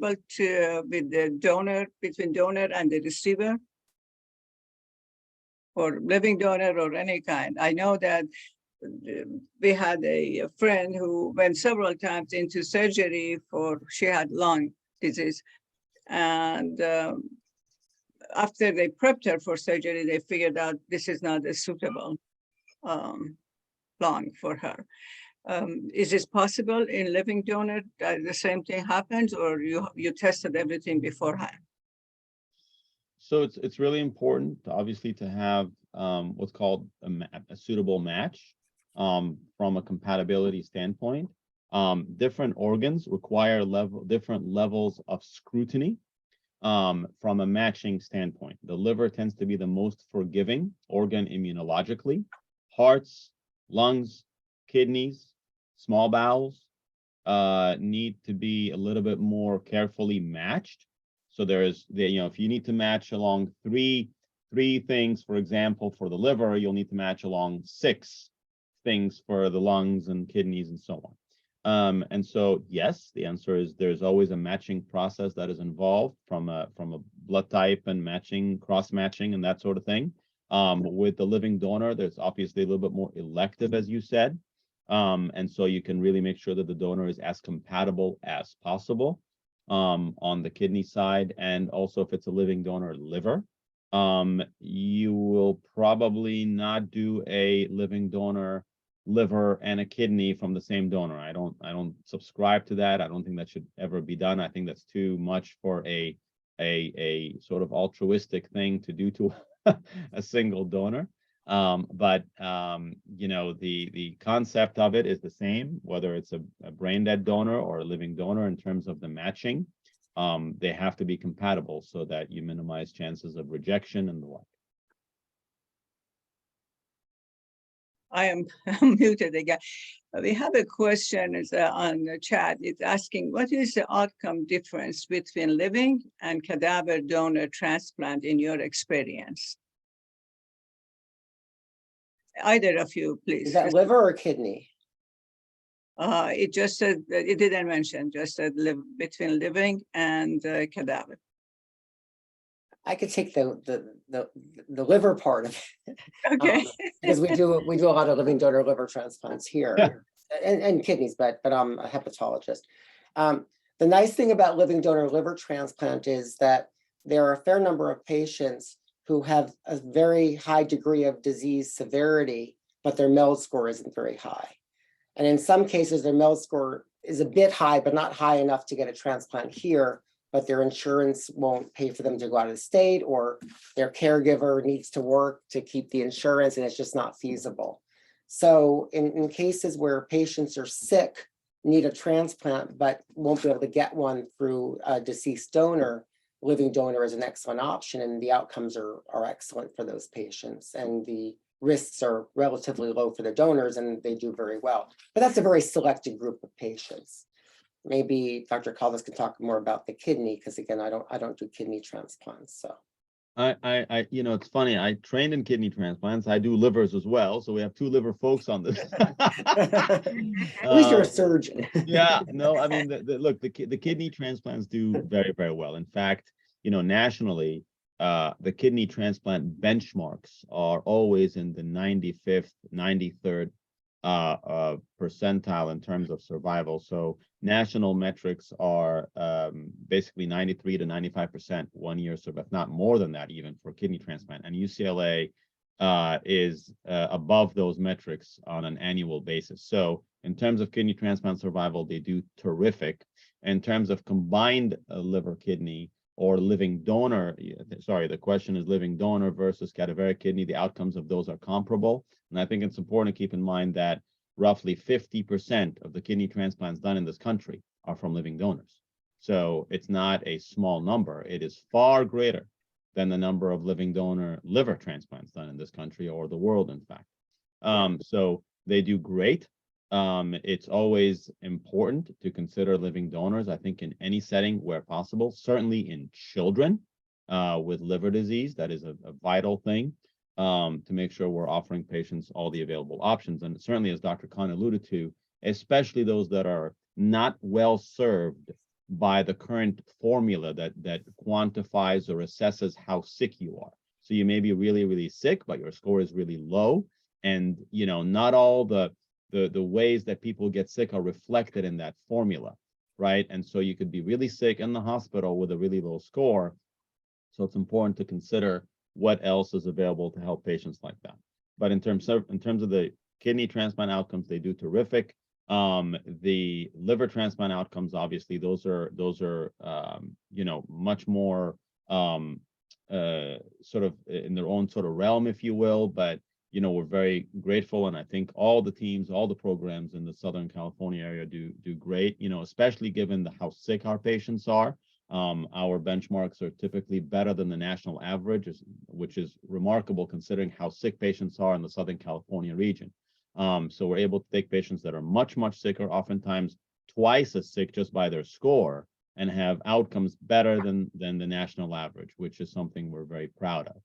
with the donor, between donor and the receiver? Or living donor or any kind? I know that we had a friend who went several times into surgery she had lung disease. And after they prepped her for surgery, they figured out this is not a suitable lung for her. Is this possible in living donor that the same thing happens, or you tested everything beforehand? So it's really important, obviously, to have what's called a suitable match from a compatibility standpoint. Different organs require different levels of scrutiny from a matching standpoint. The liver tends to be the most forgiving organ immunologically. Hearts, lungs, kidneys, small bowels need to be a little bit more carefully matched. So if you need to match along three things, for example, for the liver, you'll need to match along 6 things for the lungs and kidneys and so on. And so, yes, the answer is there's always a matching process that is involved from a blood type and matching, cross-matching and that sort of thing. With the living donor, there's obviously a little bit more elective, as you said. And so you can really make sure that the donor is as compatible as possible on the kidney side. And also, if it's a living donor liver, you will probably not do a living donor liver and a kidney from the same donor. I don't subscribe to that. I don't think that should ever be done. I think that's too much for a sort of altruistic thing to do to a single donor. But the concept of it is the same, whether it's a brain dead donor or a living donor, in terms of the matching. they have to be compatible so that you minimize chances of rejection and the like. I am muted again. We have a question on the chat. It's asking, what is the outcome difference between living and cadaver donor transplant in your experience? Either of you, please. Is that liver or kidney? It just said, it didn't mention, just said between living and cadaver. I could take the liver part of it. Okay. Because we do a lot of living donor liver transplants here, and kidneys, but I'm a hepatologist. The nice thing about living donor liver transplant is that there are a fair number of patients who have a very high degree of disease severity, but their MELD score isn't very high. And in some cases, their MELD score is a bit high, but not high enough to get a transplant here, but their insurance won't pay for them to go out of the state, or their caregiver needs to work to keep the insurance and it's just not feasible. So in cases where patients are sick, need a transplant, but won't be able to get one through a deceased donor, living donor is an excellent option, and the outcomes are excellent for those patients. And the risks are relatively low for the donors and they do very well. But that's a very selected group of patients. Maybe Dr. Caldas can talk more about the kidney, because again, I don't do kidney transplants. So I it's funny, I trained in kidney transplants. I do livers as well. So we have two liver folks on this. at least you're a surgeon. Yeah, no, I mean, look, the kidney transplants do very, very well. In fact, nationally, the kidney transplant benchmarks are always in the 95th, 93rd percentile in terms of survival. So national metrics are basically 93 to 95% 1 year survival, if not more than that even for kidney transplant. And UCLA is above those metrics on an annual basis. So in terms of kidney transplant survival, they do terrific. In terms of combined liver kidney or living donor, sorry, the question is living donor versus cadaveric kidney, the outcomes of those are comparable. And I think it's important to keep in mind that roughly 50% of the kidney transplants done in this country are from living donors. So it's not a small number. It is far greater than the number of living donor liver transplants done in this country or the world, in fact. So they do great. It's always important to consider living donors, I think, in any setting where possible, certainly in children with liver disease. That is a vital thing to make sure we're offering patients all the available options. And certainly, as Dr. Khan alluded to, especially those that are not well served by the current formula that quantifies or assesses how sick you are. So you may be really, really sick, but your score is really low. And, not all the ways that people get sick are reflected in that formula, right? And so you could be really sick in the hospital with a really low score. So it's important to consider what else is available to help patients like that. But in terms of the kidney transplant outcomes, they do terrific. The liver transplant outcomes, obviously, those are much more sort of in their own sort of realm, if you will. But we're very grateful, and I think all the teams, all the programs in the Southern California area do great. Especially given how sick our patients are. Our benchmarks are typically better than the national average, which is remarkable considering how sick patients are in the Southern California region. So we're able to take patients that are much, much sicker, oftentimes twice as sick just by their score, and have outcomes better than the national average, which is something we're very proud of.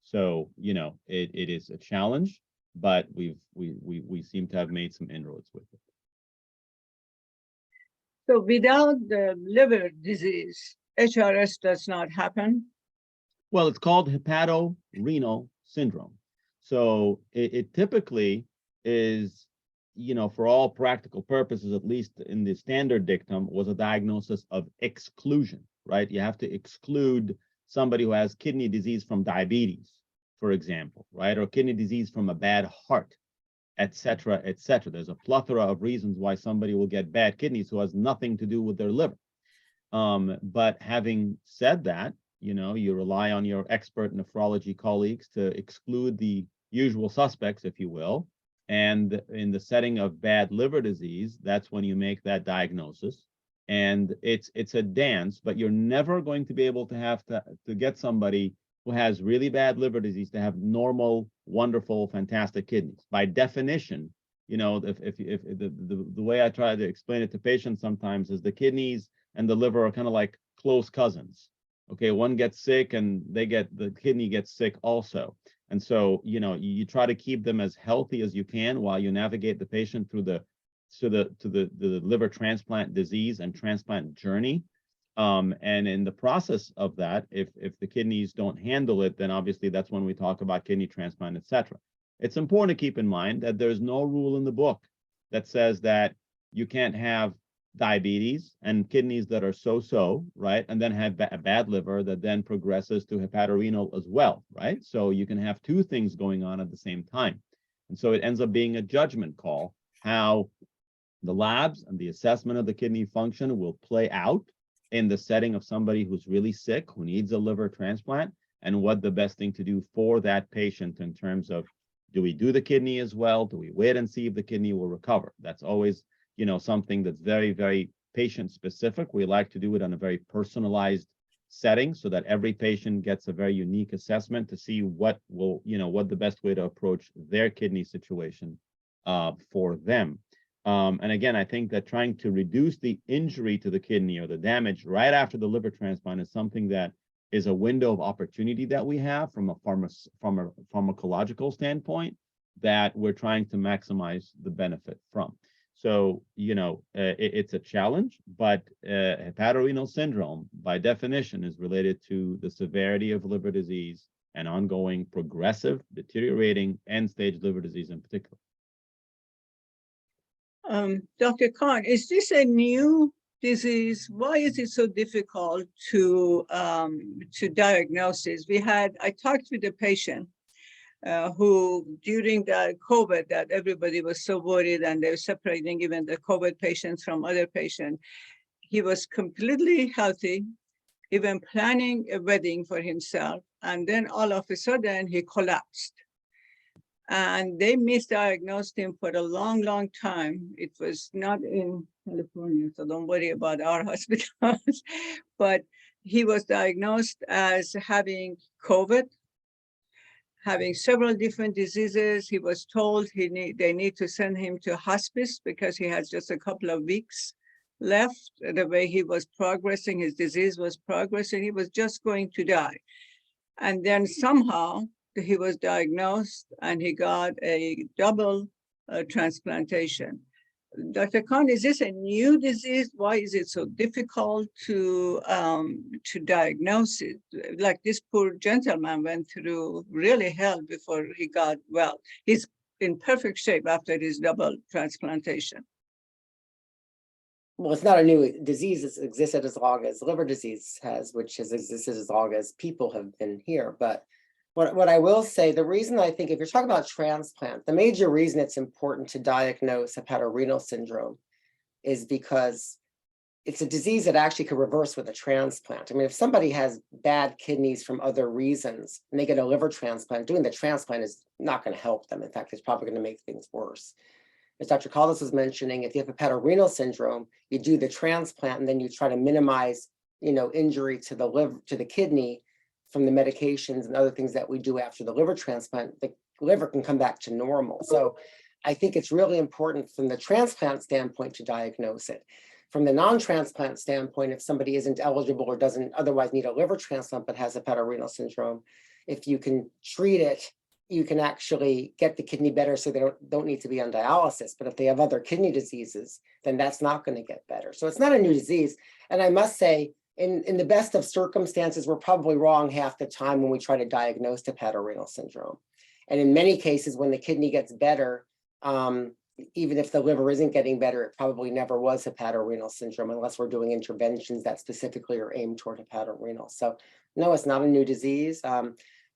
So, it is a challenge, but we seem to have made some inroads with it. So without the liver disease, HRS does not happen? Well, it's called hepatorenal syndrome. So it typically is, for all practical purposes, at least in the standard dictum, was a diagnosis of exclusion, right? You have to exclude somebody who has kidney disease from diabetes, for example, right? Or kidney disease from a bad heart, et cetera, et cetera. There's a plethora of reasons why somebody will get bad kidneys who has nothing to do with their liver. But having said that, you rely on your expert nephrology colleagues to exclude the usual suspects, if you will. And in the setting of bad liver disease, that's when you make that diagnosis. And it's a dance, but you're never going to be able to have to get somebody who has really bad liver disease to have normal, wonderful, fantastic kidneys. By definition, you know, if the way I try to explain it to patients sometimes is the kidneys and the liver are kind of like close cousins. Okay, one gets sick and the kidney gets sick also. And so, you know, you try to keep them as healthy as you can while you navigate the patient through the liver transplant disease and transplant journey. And in the process of that, if the kidneys don't handle it, then obviously that's when we talk about kidney transplant, etc. It's important to keep in mind that there's no rule in the book that says that you can't have diabetes and kidneys that are so-so, right? And then have a bad liver that then progresses to hepatorenal as well, right? So you can have two things going on at the same time. And so it ends up being a judgment call, how the labs and the assessment of the kidney function will play out in the setting of somebody who's really sick, who needs a liver transplant, and what the best thing to do for that patient in terms of, do we do the kidney as well? Do we wait and see if the kidney will recover? That's always, you know, something that's very, very patient specific. We like to do it on a very personalized setting so that every patient gets a very unique assessment to see what will, you know, what the best way to approach their kidney situation for them. And again, I think that trying to reduce the injury to the kidney or the damage right after the liver transplant is something that is a window of opportunity that we have from a pharmacological standpoint that we're trying to maximize the benefit from. So, you know, it's a challenge, but hepatorenal syndrome, by definition, is related to the severity of liver disease and ongoing progressive, deteriorating end-stage liver disease in particular. Dr. Khan, is this a new disease? Why is it so difficult to diagnose this? I talked with a patient who, during the COVID, that everybody was so worried and they were separating even the COVID patients from other patients. He was completely healthy, even planning a wedding for himself. And then all of a sudden he collapsed. And they misdiagnosed him for a long, long time. It was not in California, so don't worry about our hospitals. But he was diagnosed as having COVID, having several different diseases. He was told they need to send him to hospice because he has just a couple of weeks left. The way he was progressing, his disease was progressing, he was just going to die. And then somehow he was diagnosed and he got a double transplantation. Dr. Khan, is this a new disease? Why is it so difficult to diagnose it? Like this poor gentleman went through really hell before he got well. He's in perfect shape after his double transplantation. Well, it's not a new disease. It's existed as long as liver disease has, which has existed as long as people have been here. But what I will say, the reason I think if you're talking about transplant, the major reason it's important to diagnose hepatorenal syndrome is because it's a disease that actually could reverse with a transplant. I mean, if somebody has bad kidneys from other reasons and they get a liver transplant, doing the transplant is not going to help them. In fact, it's probably going to make things worse. As Dr. Caldas was mentioning, if you have hepatorenal syndrome, you do the transplant and then you try to minimize, you know, injury to the liver, to the kidney from the medications and other things that we do after the liver transplant, the liver can come back to normal. So I think it's really important from the transplant standpoint to diagnose it. From the non-transplant standpoint, if somebody isn't eligible or doesn't otherwise need a liver transplant but has hepatorenal syndrome, if you can treat it, you can actually get the kidney better so they don't need to be on dialysis. But if they have other kidney diseases, then that's not going to get better. So it's not a new disease. And I must say, in the best of circumstances, we're probably wrong half the time when we try to diagnose hepatorenal syndrome. And in many cases, when the kidney gets better, even if the liver isn't getting better, it probably never was hepatorenal syndrome unless we're doing interventions that specifically are aimed toward hepatorenal. So no, it's not a new disease.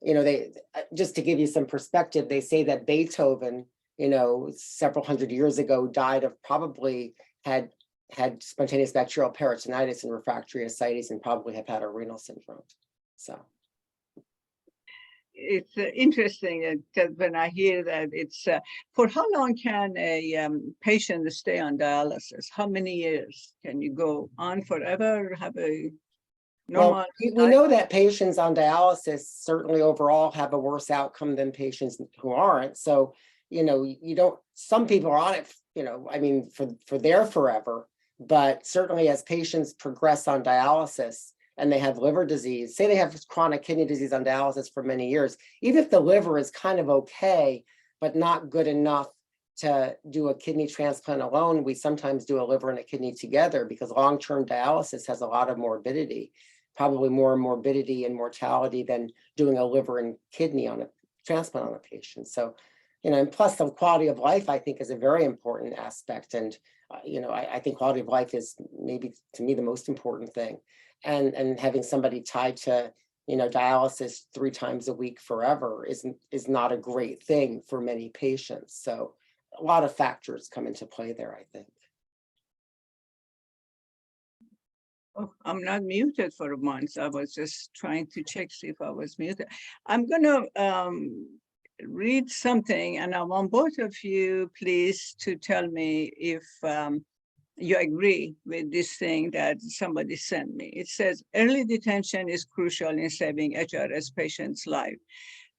You know, they just to give you some perspective, they say that Beethoven, you know, several hundred years ago died of probably had spontaneous bacterial peritonitis and refractory ascites and probably hepatorenal syndrome. So it's interesting that when I hear that it's, for how long can a patient stay on dialysis? How many years? Can you go on forever, have a normal Well, we life? know that patients on dialysis certainly overall have a worse outcome than patients who aren't. So, you know, you don't, some people are on it, you know, I mean, for their forever, but certainly as patients progress on dialysis and they have liver disease, say they have chronic kidney disease on dialysis for many years, even if the liver is kind of okay, but not good enough to do a kidney transplant alone, we sometimes do a liver and a kidney together because long-term dialysis has a lot of morbidity, probably more morbidity and mortality than doing a liver and kidney on a transplant on a patient. So, you know, and plus the quality of life, I think, is a very important aspect. And, you know, I think quality of life is maybe to me the most important thing. And having somebody tied to, you know, dialysis 3 times a week forever is not a great thing for many patients. So a lot of factors come into play there, I think. Oh, I'm not muted for months. I was just trying to check, see if I was muted. I'm gonna read something, and I want both of you, please, to tell me if you agree with this thing that somebody sent me. It says, early detention is crucial in saving HRS patients' life.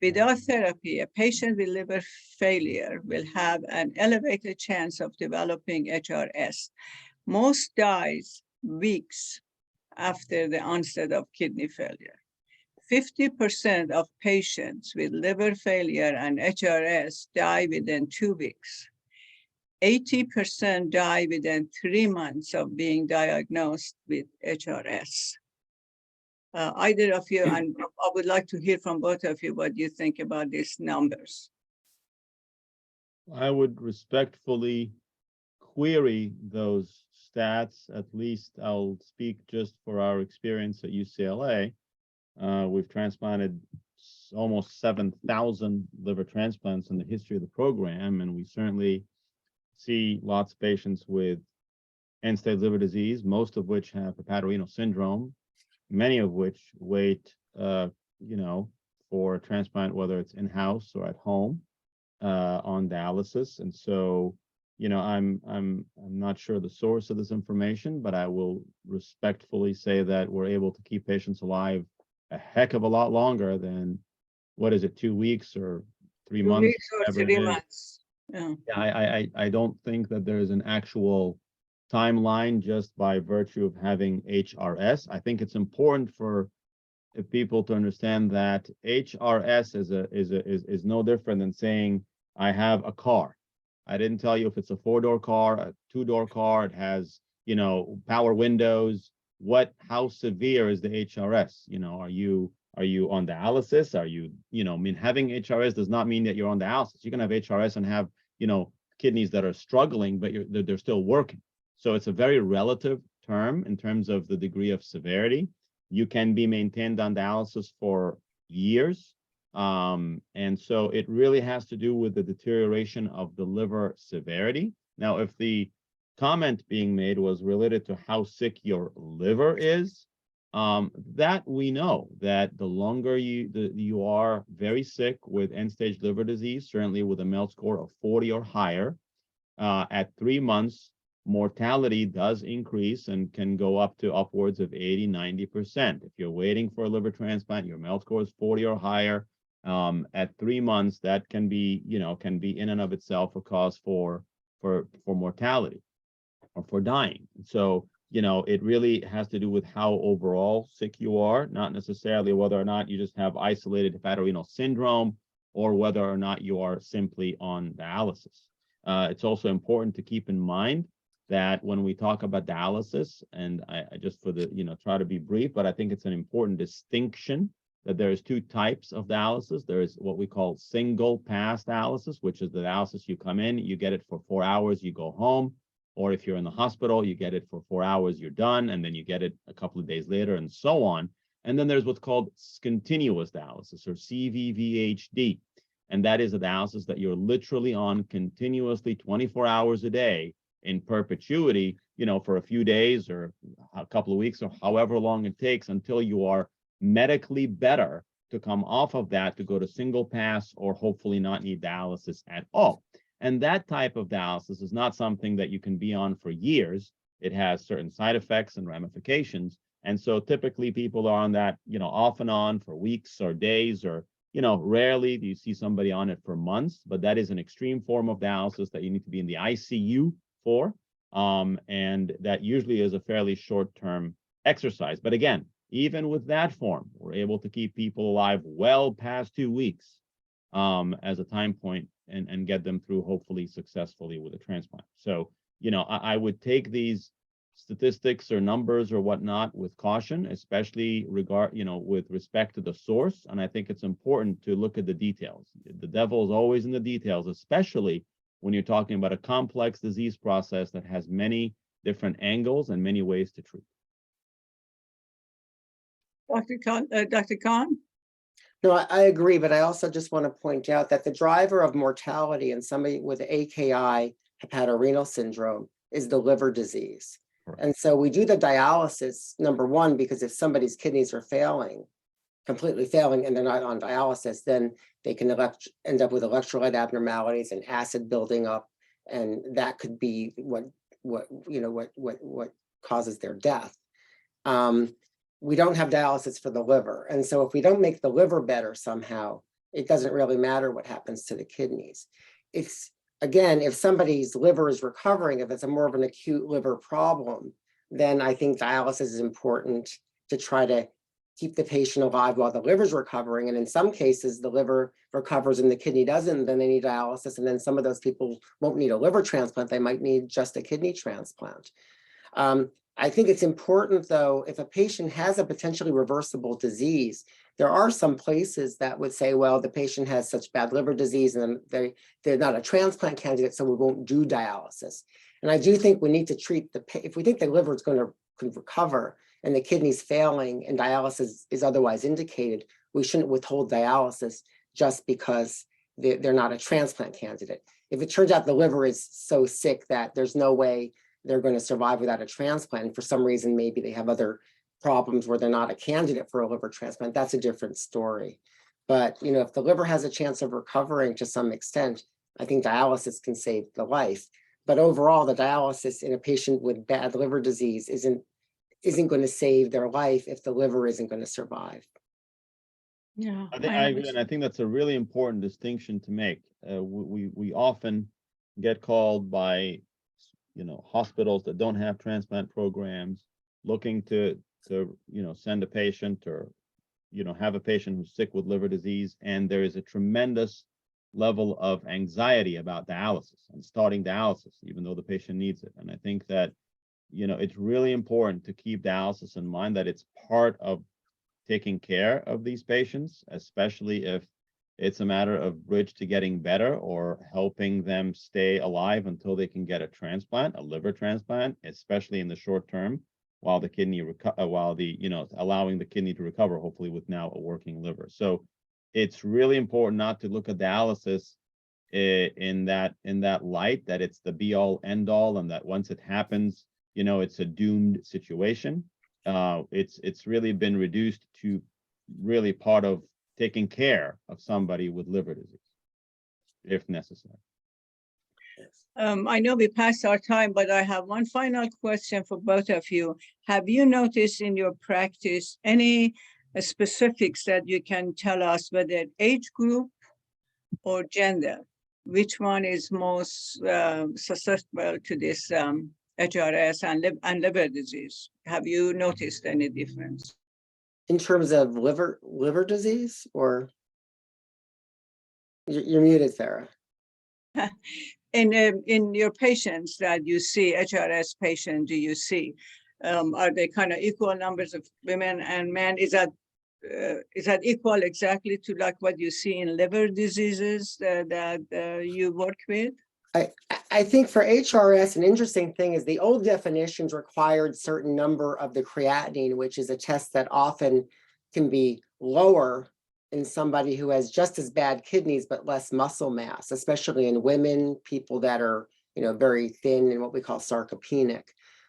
Without therapy, a patient with liver failure will have an elevated chance of developing HRS. Most dies weeks after the onset of kidney failure. 50% of patients with liver failure and HRS die within 2 weeks. 80% die within 3 months of being diagnosed with HRS. Either of you, and I would like to hear from both of you what you think about these numbers. I would respectfully query those stats. At least I'll speak just for our experience at UCLA. We've transplanted almost 7,000 liver transplants in the history of the program, and we certainly see lots of patients with end-stage liver disease, most of which have hepatorenal syndrome, many of which wait, you know, for a transplant, whether it's in-house or at home, on dialysis. And so, you know, I'm not sure the source of this information, but I will respectfully say that we're able to keep patients alive a heck of a lot longer than, what is it, 2 weeks or 3 months? 2 weeks or 3 months. Yeah. Yeah, I don't think that there's an actual timeline just by virtue of having HRS. I think it's important for people to understand that HRS is no different than saying I have a car. I didn't tell you if it's a 4-door car, a 2-door car, it has, you know, power windows. How severe is the HRS? You know, are you on dialysis? Are you, you know, I mean, having HRS does not mean that you're on dialysis. You can have HRS and have, you know, kidneys that are struggling, but they're still working. So it's a very relative term in terms of the degree of severity. You can be maintained on dialysis for years. And so it really has to do with the deterioration of the liver severity. Now, if the comment being made was related to how sick your liver is, that we know that the longer you are very sick with end-stage liver disease, certainly with a MELD score of 40 or higher, at 3 months, mortality does increase and can go up to upwards of 80–90%. If you're waiting for a liver transplant, your MELD score is 40 or higher, at 3 months, that can be, you know, can be in and of itself a cause for mortality or for dying. So, you know, it really has to do with how overall sick you are, not necessarily whether or not you just have isolated hepatorenal syndrome or whether or not you are simply on dialysis. It's also important to keep in mind that when we talk about dialysis, and I just for the, you know, try to be brief, but I think it's an important distinction that there's 2 types of dialysis. There's what we call single pass dialysis, which is the dialysis you come in, you get it for 4 hours, you go home. Or if you're in the hospital, you get it for 4 hours, you're done, and then you get it a couple of days later, and so on. And then there's what's called continuous dialysis, or CVVHD. And that is a dialysis that you're literally on continuously 24 hours a day in perpetuity, you know, for a few days or a couple of weeks or however long it takes until you are medically better to come off of that to go to single pass or hopefully not need dialysis at all. And that type of dialysis is not something that you can be on for years. It has certain side effects and ramifications. And so typically people are on that, off and on for weeks or days, or, rarely do you see somebody on it for months, but that is an extreme form of dialysis that you need to be in the ICU for. And that usually is a fairly short-term exercise. But again, even with that form, we're able to keep people alive well past 2 weeks as a time point and get them through hopefully successfully with a transplant. So, I would take these statistics or numbers or whatnot with caution, especially with respect to the source. And I think it's important to look at the details. The devil is always in the details, especially when you're talking about a complex disease process that has many different angles and many ways to treat. Dr. Khan? No, I agree, but I also just want to point out that the driver of mortality in somebody with AKI hepatorenal syndrome is the liver disease. Correct. And so we do the dialysis, number one, because if somebody's kidneys are completely failing, and they're not on dialysis, then they can end up with electrolyte abnormalities and acid building up, and that could be what causes their death. We don't have dialysis for the liver. And so if we don't make the liver better somehow, it doesn't really matter what happens to the kidneys. Again, if somebody's liver is recovering, if it's a more of an acute liver problem, then I think dialysis is important to try to keep the patient alive while the liver's recovering. And in some cases, the liver recovers and the kidney doesn't, then they need dialysis. And then some of those people won't need a liver transplant. They might need just a kidney transplant. I think it's important, though, if a patient has a potentially reversible disease, there are some places that would say, well, the patient has such bad liver disease and they're not a transplant candidate, so we won't do dialysis. And I do think we need to treat if we think the liver is going to recover and the kidney's failing and dialysis is otherwise indicated, we shouldn't withhold dialysis just because they're not a transplant candidate. If it turns out the liver is so sick that there's no way they're going to survive without a transplant, and for some reason, maybe they have other problems where they're not a candidate for a liver transplant, that's a different story. But, if the liver has a chance of recovering to some extent, I think dialysis can save the life. But overall, the dialysis in a patient with bad liver disease isn't going to save their life if the liver isn't going to survive. Yeah, I agree, and I think that's a really important distinction to make. We often get called by hospitals that don't have transplant programs looking to send a patient or have a patient who's sick with liver disease, and there is a tremendous level of anxiety about dialysis and starting dialysis even though the patient needs it. And I think that it's really important to keep dialysis in mind, that it's part of taking care of these patients, especially if it's a matter of bridge to getting better or helping them stay alive until they can get a liver transplant, especially in the short term, while the kidney allowing the kidney to recover, hopefully with now a working liver. So it's really important not to look at dialysis in that light, that it's the be all end all, and that once it happens, it's a doomed situation. It's really been reduced to really part of taking care of somebody with liver disease, if necessary. I know we passed our time, but I have one final question for both of you. Have you noticed in your practice any specifics that you can tell us, whether age group or gender? Which one is most susceptible to this HRS and liver disease? Have you noticed any difference? In terms of liver disease, or you're muted, Farah. In your patients that you see, HRS patients, do you see, are they kind of equal numbers of women and men? Is that equal exactly to like what you see in liver diseases that you work with? I think for HRS, an interesting thing is the old definitions required certain number of the creatinine, which is a test that often can be lower in somebody who has just as bad kidneys but less muscle mass, especially in women, people that are very thin and what we call sarcopenic.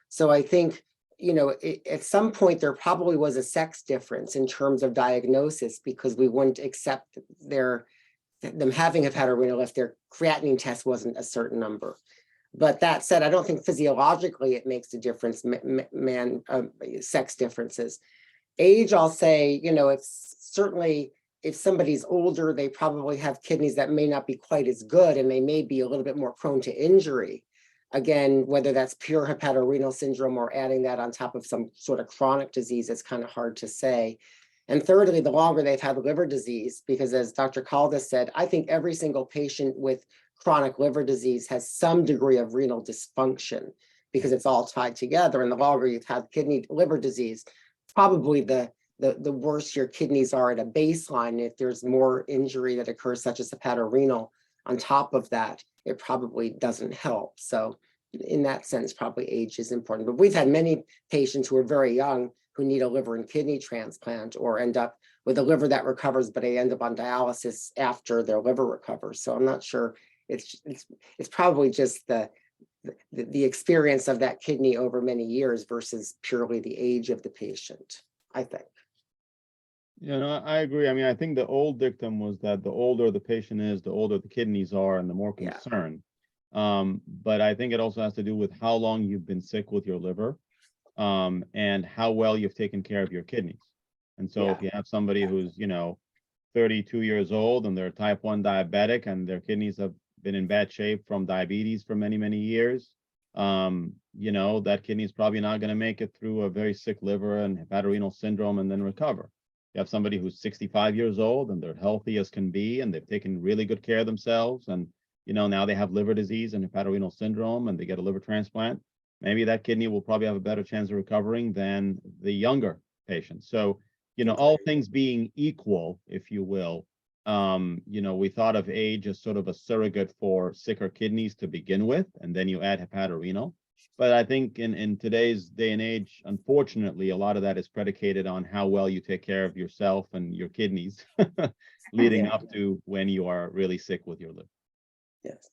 So I think at some point there probably was a sex difference in terms of diagnosis, because we wouldn't accept them having hepatorenal if their creatinine test wasn't a certain number. But that said, I don't think physiologically it makes a difference, sex differences. Age, I'll say, if somebody's older, they probably have kidneys that may not be quite as good, and they may be a little bit more prone to injury. Again, whether that's pure hepatorenal syndrome or adding that on top of some sort of chronic disease, it's kind of hard to say. And thirdly, the longer they've had liver disease, because as Dr. Caldas said, I think every single patient with chronic liver disease has some degree of renal dysfunction, because it's all tied together. And the longer you've had liver disease, probably the worse your kidneys are at a baseline. If there's more injury that occurs, such as hepatorenal, on top of that, it probably doesn't help. So in that sense, probably age is important. But we've had many patients who are very young who need a liver and kidney transplant, or end up with a liver that recovers, but they end up on dialysis after their liver recovers. So I'm not sure. It's probably just the experience of that kidney over many years versus purely the age of the patient, I think. I agree. I mean, I think the old dictum was that the older the patient is, the older the kidneys are, and the more concern. But I think it also has to do with how long you've been sick with your liver, and how well you've taken care of your kidneys. And so if you have somebody who's, 32 years old and they're type 1 diabetic and their kidneys have been in bad shape from diabetes for many, many years, that kidney is probably not going to make it through a very sick liver and hepatorenal syndrome and then recover. You have somebody who's 65 years old and they're healthy as can be, and they've taken really good care of themselves. And, now they have liver disease and hepatorenal syndrome and they get a liver transplant. Maybe that kidney will probably have a better chance of recovering than the younger patient. So, all things being equal, if you will, we thought of age as sort of a surrogate for sicker kidneys to begin with, and then you add hepatorenal. But I think in today's day and age, unfortunately, a lot of that is predicated on how well you take care of yourself and your kidneys leading up to when you are really sick with your liver. Yes.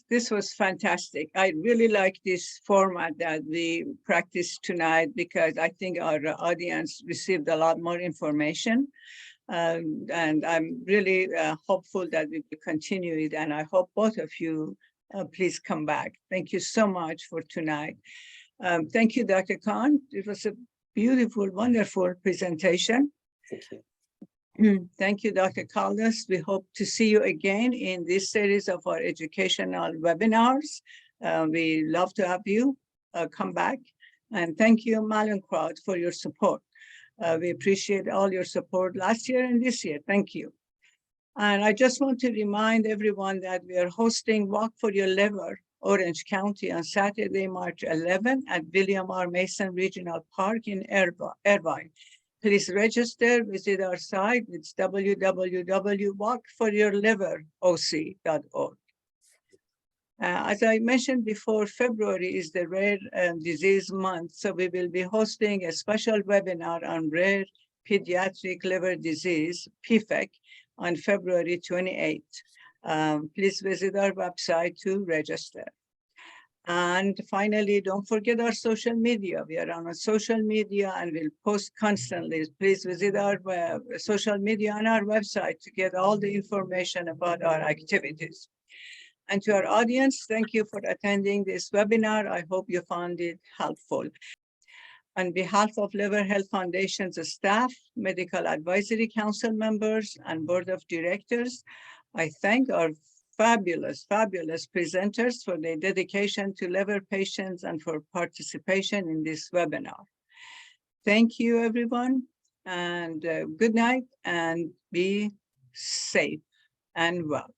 This was fantastic. I really like this format that we practiced tonight, because I think our audience received a lot more information. And I'm really hopeful that we will continue it. And I hope both of you please come back. Thank you so much for tonight. Thank you, Dr. Khan. It was a beautiful, wonderful presentation. Thank you. Thank you, Dr. Caldas. We hope to see you again in this series of our educational webinars. We love to have you come back. And thank you, Mallinckrodt, for your support. We appreciate all your support last year and this year. Thank you. And I just want to remind everyone that we are hosting Walk for Your Liver, Orange County, on Saturday, March 11 at William R. Mason Regional Park in Irvine. Please register, visit our site. It's www.walkforyourliveroc.org. As I mentioned before, February is the Rare Disease Month, so we will be hosting a special webinar on rare pediatric liver disease, PFEC, on February 28th. Please visit our website to register. And finally, don't forget our social media. We are on our social media and we'll post constantly. Please visit our social media on our website to get all the information about our activities. And to our audience, thank you for attending this webinar. I hope you found it helpful. On behalf of Liver Health Foundation's staff, Medical Advisory Council members, and Board of Directors, I thank our fabulous presenters for their dedication to liver patients and for participation in this webinar. Thank you, everyone, and good night, and be safe and well.